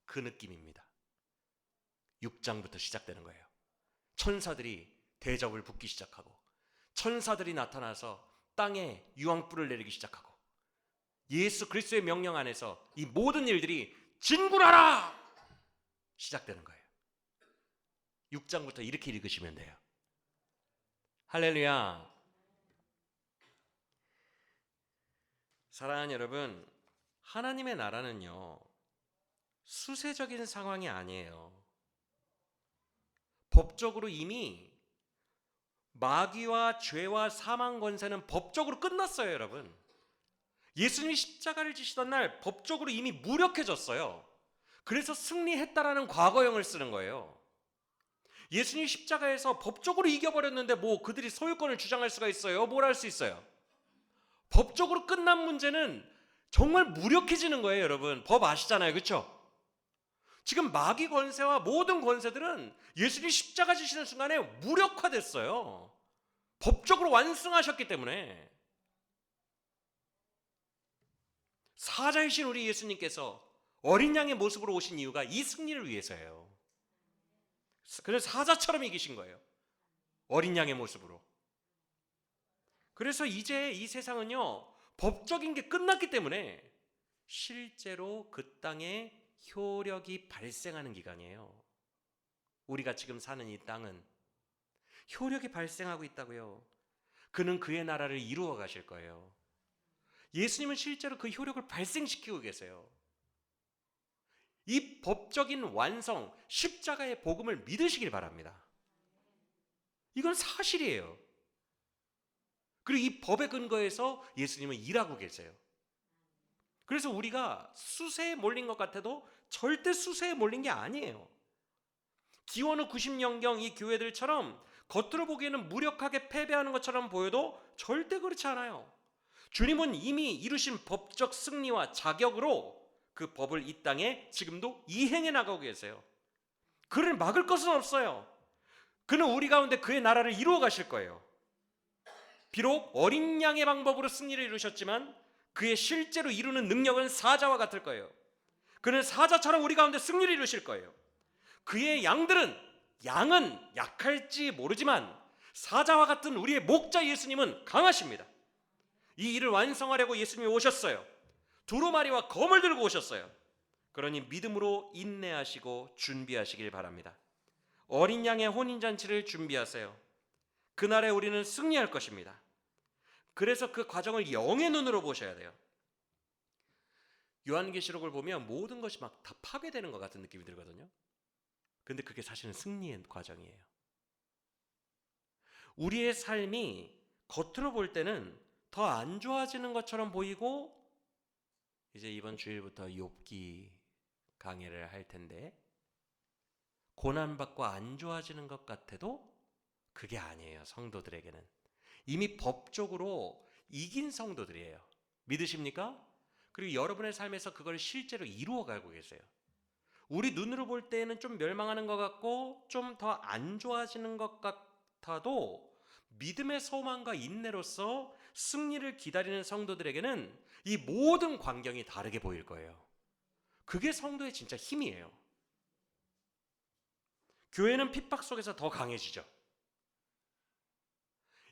그 느낌입니다. 6장부터 시작되는 거예요. 천사들이 대접을 붓기 시작하고, 천사들이 나타나서 땅에 유황불을 내리기 시작하고, 예수 그리스도의 명령 안에서 이 모든 일들이 진군하라! 시작되는 거예요. 6장부터 이렇게 읽으시면 돼요. 할렐루야. 사랑하는 여러분, 하나님의 나라는요, 수세적인 상황이 아니에요. 법적으로 이미 마귀와 죄와 사망 권세는 법적으로 끝났어요, 여러분. 예수님이 십자가를 지시던 날 법적으로 이미 무력해졌어요. 그래서 승리했다라는 과거형을 쓰는 거예요. 예수님이 십자가에서 법적으로 이겨버렸는데 뭐 그들이 소유권을 주장할 수가 있어요? 뭘 할 수 있어요? 법적으로 끝난 문제는 정말 무력해지는 거예요, 여러분. 법 아시잖아요, 그렇죠? 지금 마귀 권세와 모든 권세들은 예수님이 십자가 지시는 순간에 무력화됐어요. 법적으로 완승하셨기 때문에. 사자이신 우리 예수님께서 어린 양의 모습으로 오신 이유가 이 승리를 위해서예요. 그래서 사자처럼 이기신 거예요, 어린 양의 모습으로. 그래서 이제 이 세상은요, 법적인 게 끝났기 때문에 실제로 그 땅에 효력이 발생하는 기간이에요. 우리가 지금 사는 이 땅은 효력이 발생하고 있다고요. 그는 그의 나라를 이루어 가실 거예요. 예수님은 실제로 그 효력을 발생시키고 계세요. 이 법적인 완성, 십자가의 복음을 믿으시길 바랍니다. 이건 사실이에요. 그리고 이 법의 근거에서 예수님은 일하고 계세요. 그래서 우리가 수세에 몰린 것 같아도 절대 수세에 몰린 게 아니에요. 기원후 90년경 이 교회들처럼 겉으로 보기에는 무력하게 패배하는 것처럼 보여도 절대 그렇지 않아요. 주님은 이미 이루신 법적 승리와 자격으로 그 법을 이 땅에 지금도 이행해 나가고 계세요. 그를 막을 것은 없어요. 그는 우리 가운데 그의 나라를 이루어 가실 거예요. 비록 어린 양의 방법으로 승리를 이루셨지만 그의 실제로 이루는 능력은 사자와 같을 거예요. 그는 사자처럼 우리 가운데 승리를 이루실 거예요. 그의 양은 약할지 모르지만 사자와 같은 우리의 목자 예수님은 강하십니다. 이 일을 완성하려고 예수님이 오셨어요. 두루마리와 검을 들고 오셨어요. 그러니 믿음으로 인내하시고 준비하시길 바랍니다. 어린 양의 혼인잔치를 준비하세요. 그날에 우리는 승리할 것입니다. 그래서 그 과정을 영의 눈으로 보셔야 돼요. 요한계시록을 보면 모든 것이 막 다 파괴되는 것 같은 느낌이 들거든요. 근데 그게 사실은 승리의 과정이에요. 우리의 삶이 겉으로 볼 때는 더 안 좋아지는 것처럼 보이고, 이제 이번 주일부터 욥기 강해를 할 텐데 고난받고 안 좋아지는 것 같아도 그게 아니에요. 성도들에게는 이미 법적으로 이긴 성도들이에요. 믿으십니까? 그리고 여러분의 삶에서 그걸 실제로 이루어가고 계세요. 우리 눈으로 볼 때는 좀 멸망하는 것 같고 좀 더 안 좋아지는 것 같아도 믿음의 소망과 인내로서 승리를 기다리는 성도들에게는 이 모든 광경이 다르게 보일 거예요. 그게 성도의 진짜 힘이에요. 교회는 핍박 속에서 더 강해지죠.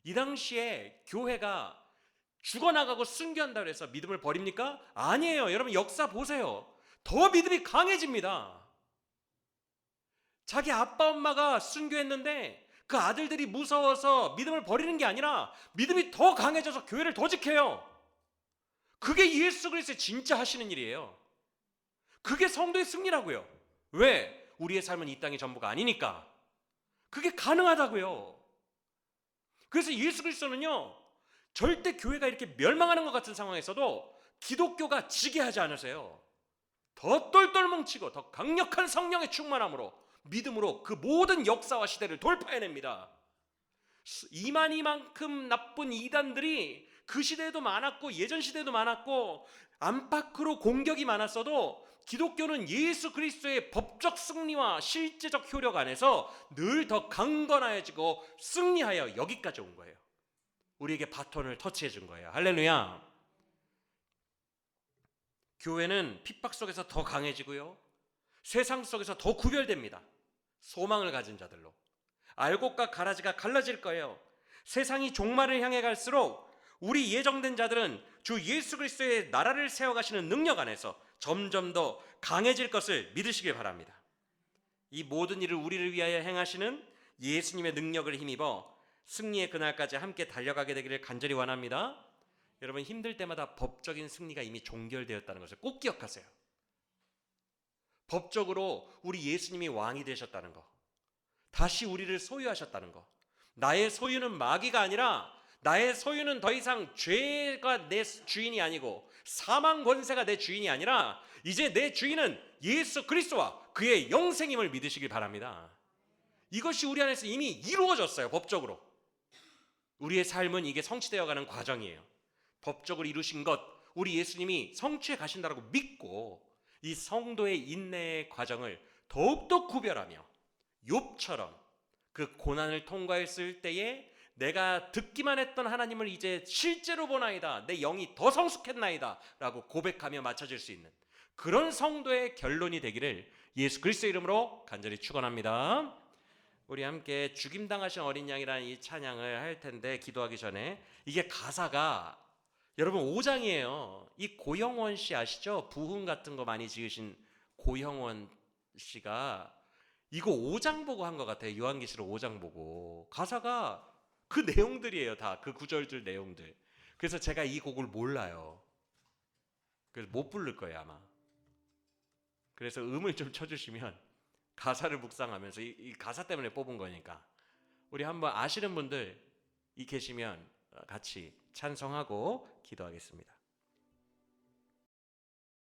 이 당시에 교회가 죽어나가고 순교한다고 해서 믿음을 버립니까? 아니에요. 여러분 역사 보세요. 더 믿음이 강해집니다. 자기 아빠 엄마가 순교했는데 그 아들들이 무서워서 믿음을 버리는 게 아니라 믿음이 더 강해져서 교회를 더 지켜요. 그게 예수 그리스도의 진짜 하시는 일이에요. 그게 성도의 승리라고요. 왜? 우리의 삶은 이 땅이 전부가 아니니까. 그게 가능하다고요. 그래서 예수 그리스도는요, 절대 교회가 이렇게 멸망하는 것 같은 상황에서도 기독교가 지게 하지 않으세요. 더 똘똘 뭉치고 더 강력한 성령의 충만함으로 믿음으로 그 모든 역사와 시대를 돌파해냅니다. 이만희만큼 나쁜 이단들이 그 시대에도 많았고 예전 시대에도 많았고 안팎으로 공격이 많았어도 기독교는 예수 그리스도의 법적 승리와 실제적 효력 안에서 늘 더 강건해지고 승리하여 여기까지 온 거예요. 우리에게 바톤을 터치해 준 거예요. 할렐루야. 교회는 핍박 속에서 더 강해지고요, 세상 속에서 더 구별됩니다. 소망을 가진 자들로. 알곡과 가라지가 갈라질 거예요. 세상이 종말을 향해 갈수록 우리 예정된 자들은 주 예수 그리스도의 나라를 세워가시는 능력 안에서 점점 더 강해질 것을 믿으시길 바랍니다. 이 모든 일을 우리를 위하여 행하시는 예수님의 능력을 힘입어 승리의 그날까지 함께 달려가게 되기를 간절히 원합니다. 여러분 힘들 때마다 법적인 승리가 이미 종결되었다는 것을 꼭 기억하세요. 법적으로 우리 예수님이 왕이 되셨다는 거, 다시 우리를 소유하셨다는 거. 나의 소유는 마귀가 아니라 나의 소유는 더 이상 죄가 내 주인이 아니고 사망 권세가 내 주인이 아니라 이제 내 주인은 예수 그리스도와 그의 영생임을 믿으시길 바랍니다. 이것이 우리 안에서 이미 이루어졌어요. 법적으로. 우리의 삶은 이게 성취되어가는 과정이에요. 법적으로 이루신 것, 우리 예수님이 성취해 가신다라고 믿고 이 성도의 인내의 과정을 더욱더 구별하며 욥처럼 그 고난을 통과했을 때에 내가 듣기만 했던 하나님을 이제 실제로 보나이다, 내 영이 더 성숙했나이다 라고 고백하며 맞춰질 수 있는 그런 성도의 결론이 되기를 예수 그리스도의 이름으로 간절히 축원합니다. 우리 함께 죽임당하신 어린 양이라는 이 찬양을 할 텐데, 기도하기 전에 이게 가사가 여러분 5장이에요. 이 고형원 씨 아시죠? 부흥 같은 거 많이 지으신 고형원 씨가 이거 5장 보고 한 것 같아요. 요한계시록 5장 보고. 가사가 그 내용들이에요. 다 그 구절들 내용들. 그래서 제가 이 곡을 몰라요. 그래서 못 부를 거예요 아마. 그래서 음을 좀 쳐주시면 가사를 묵상하면서 이 가사 때문에 뽑은 거니까 우리 한번 아시는 분들 이 계시면 같이 찬송하고 기도하겠습니다.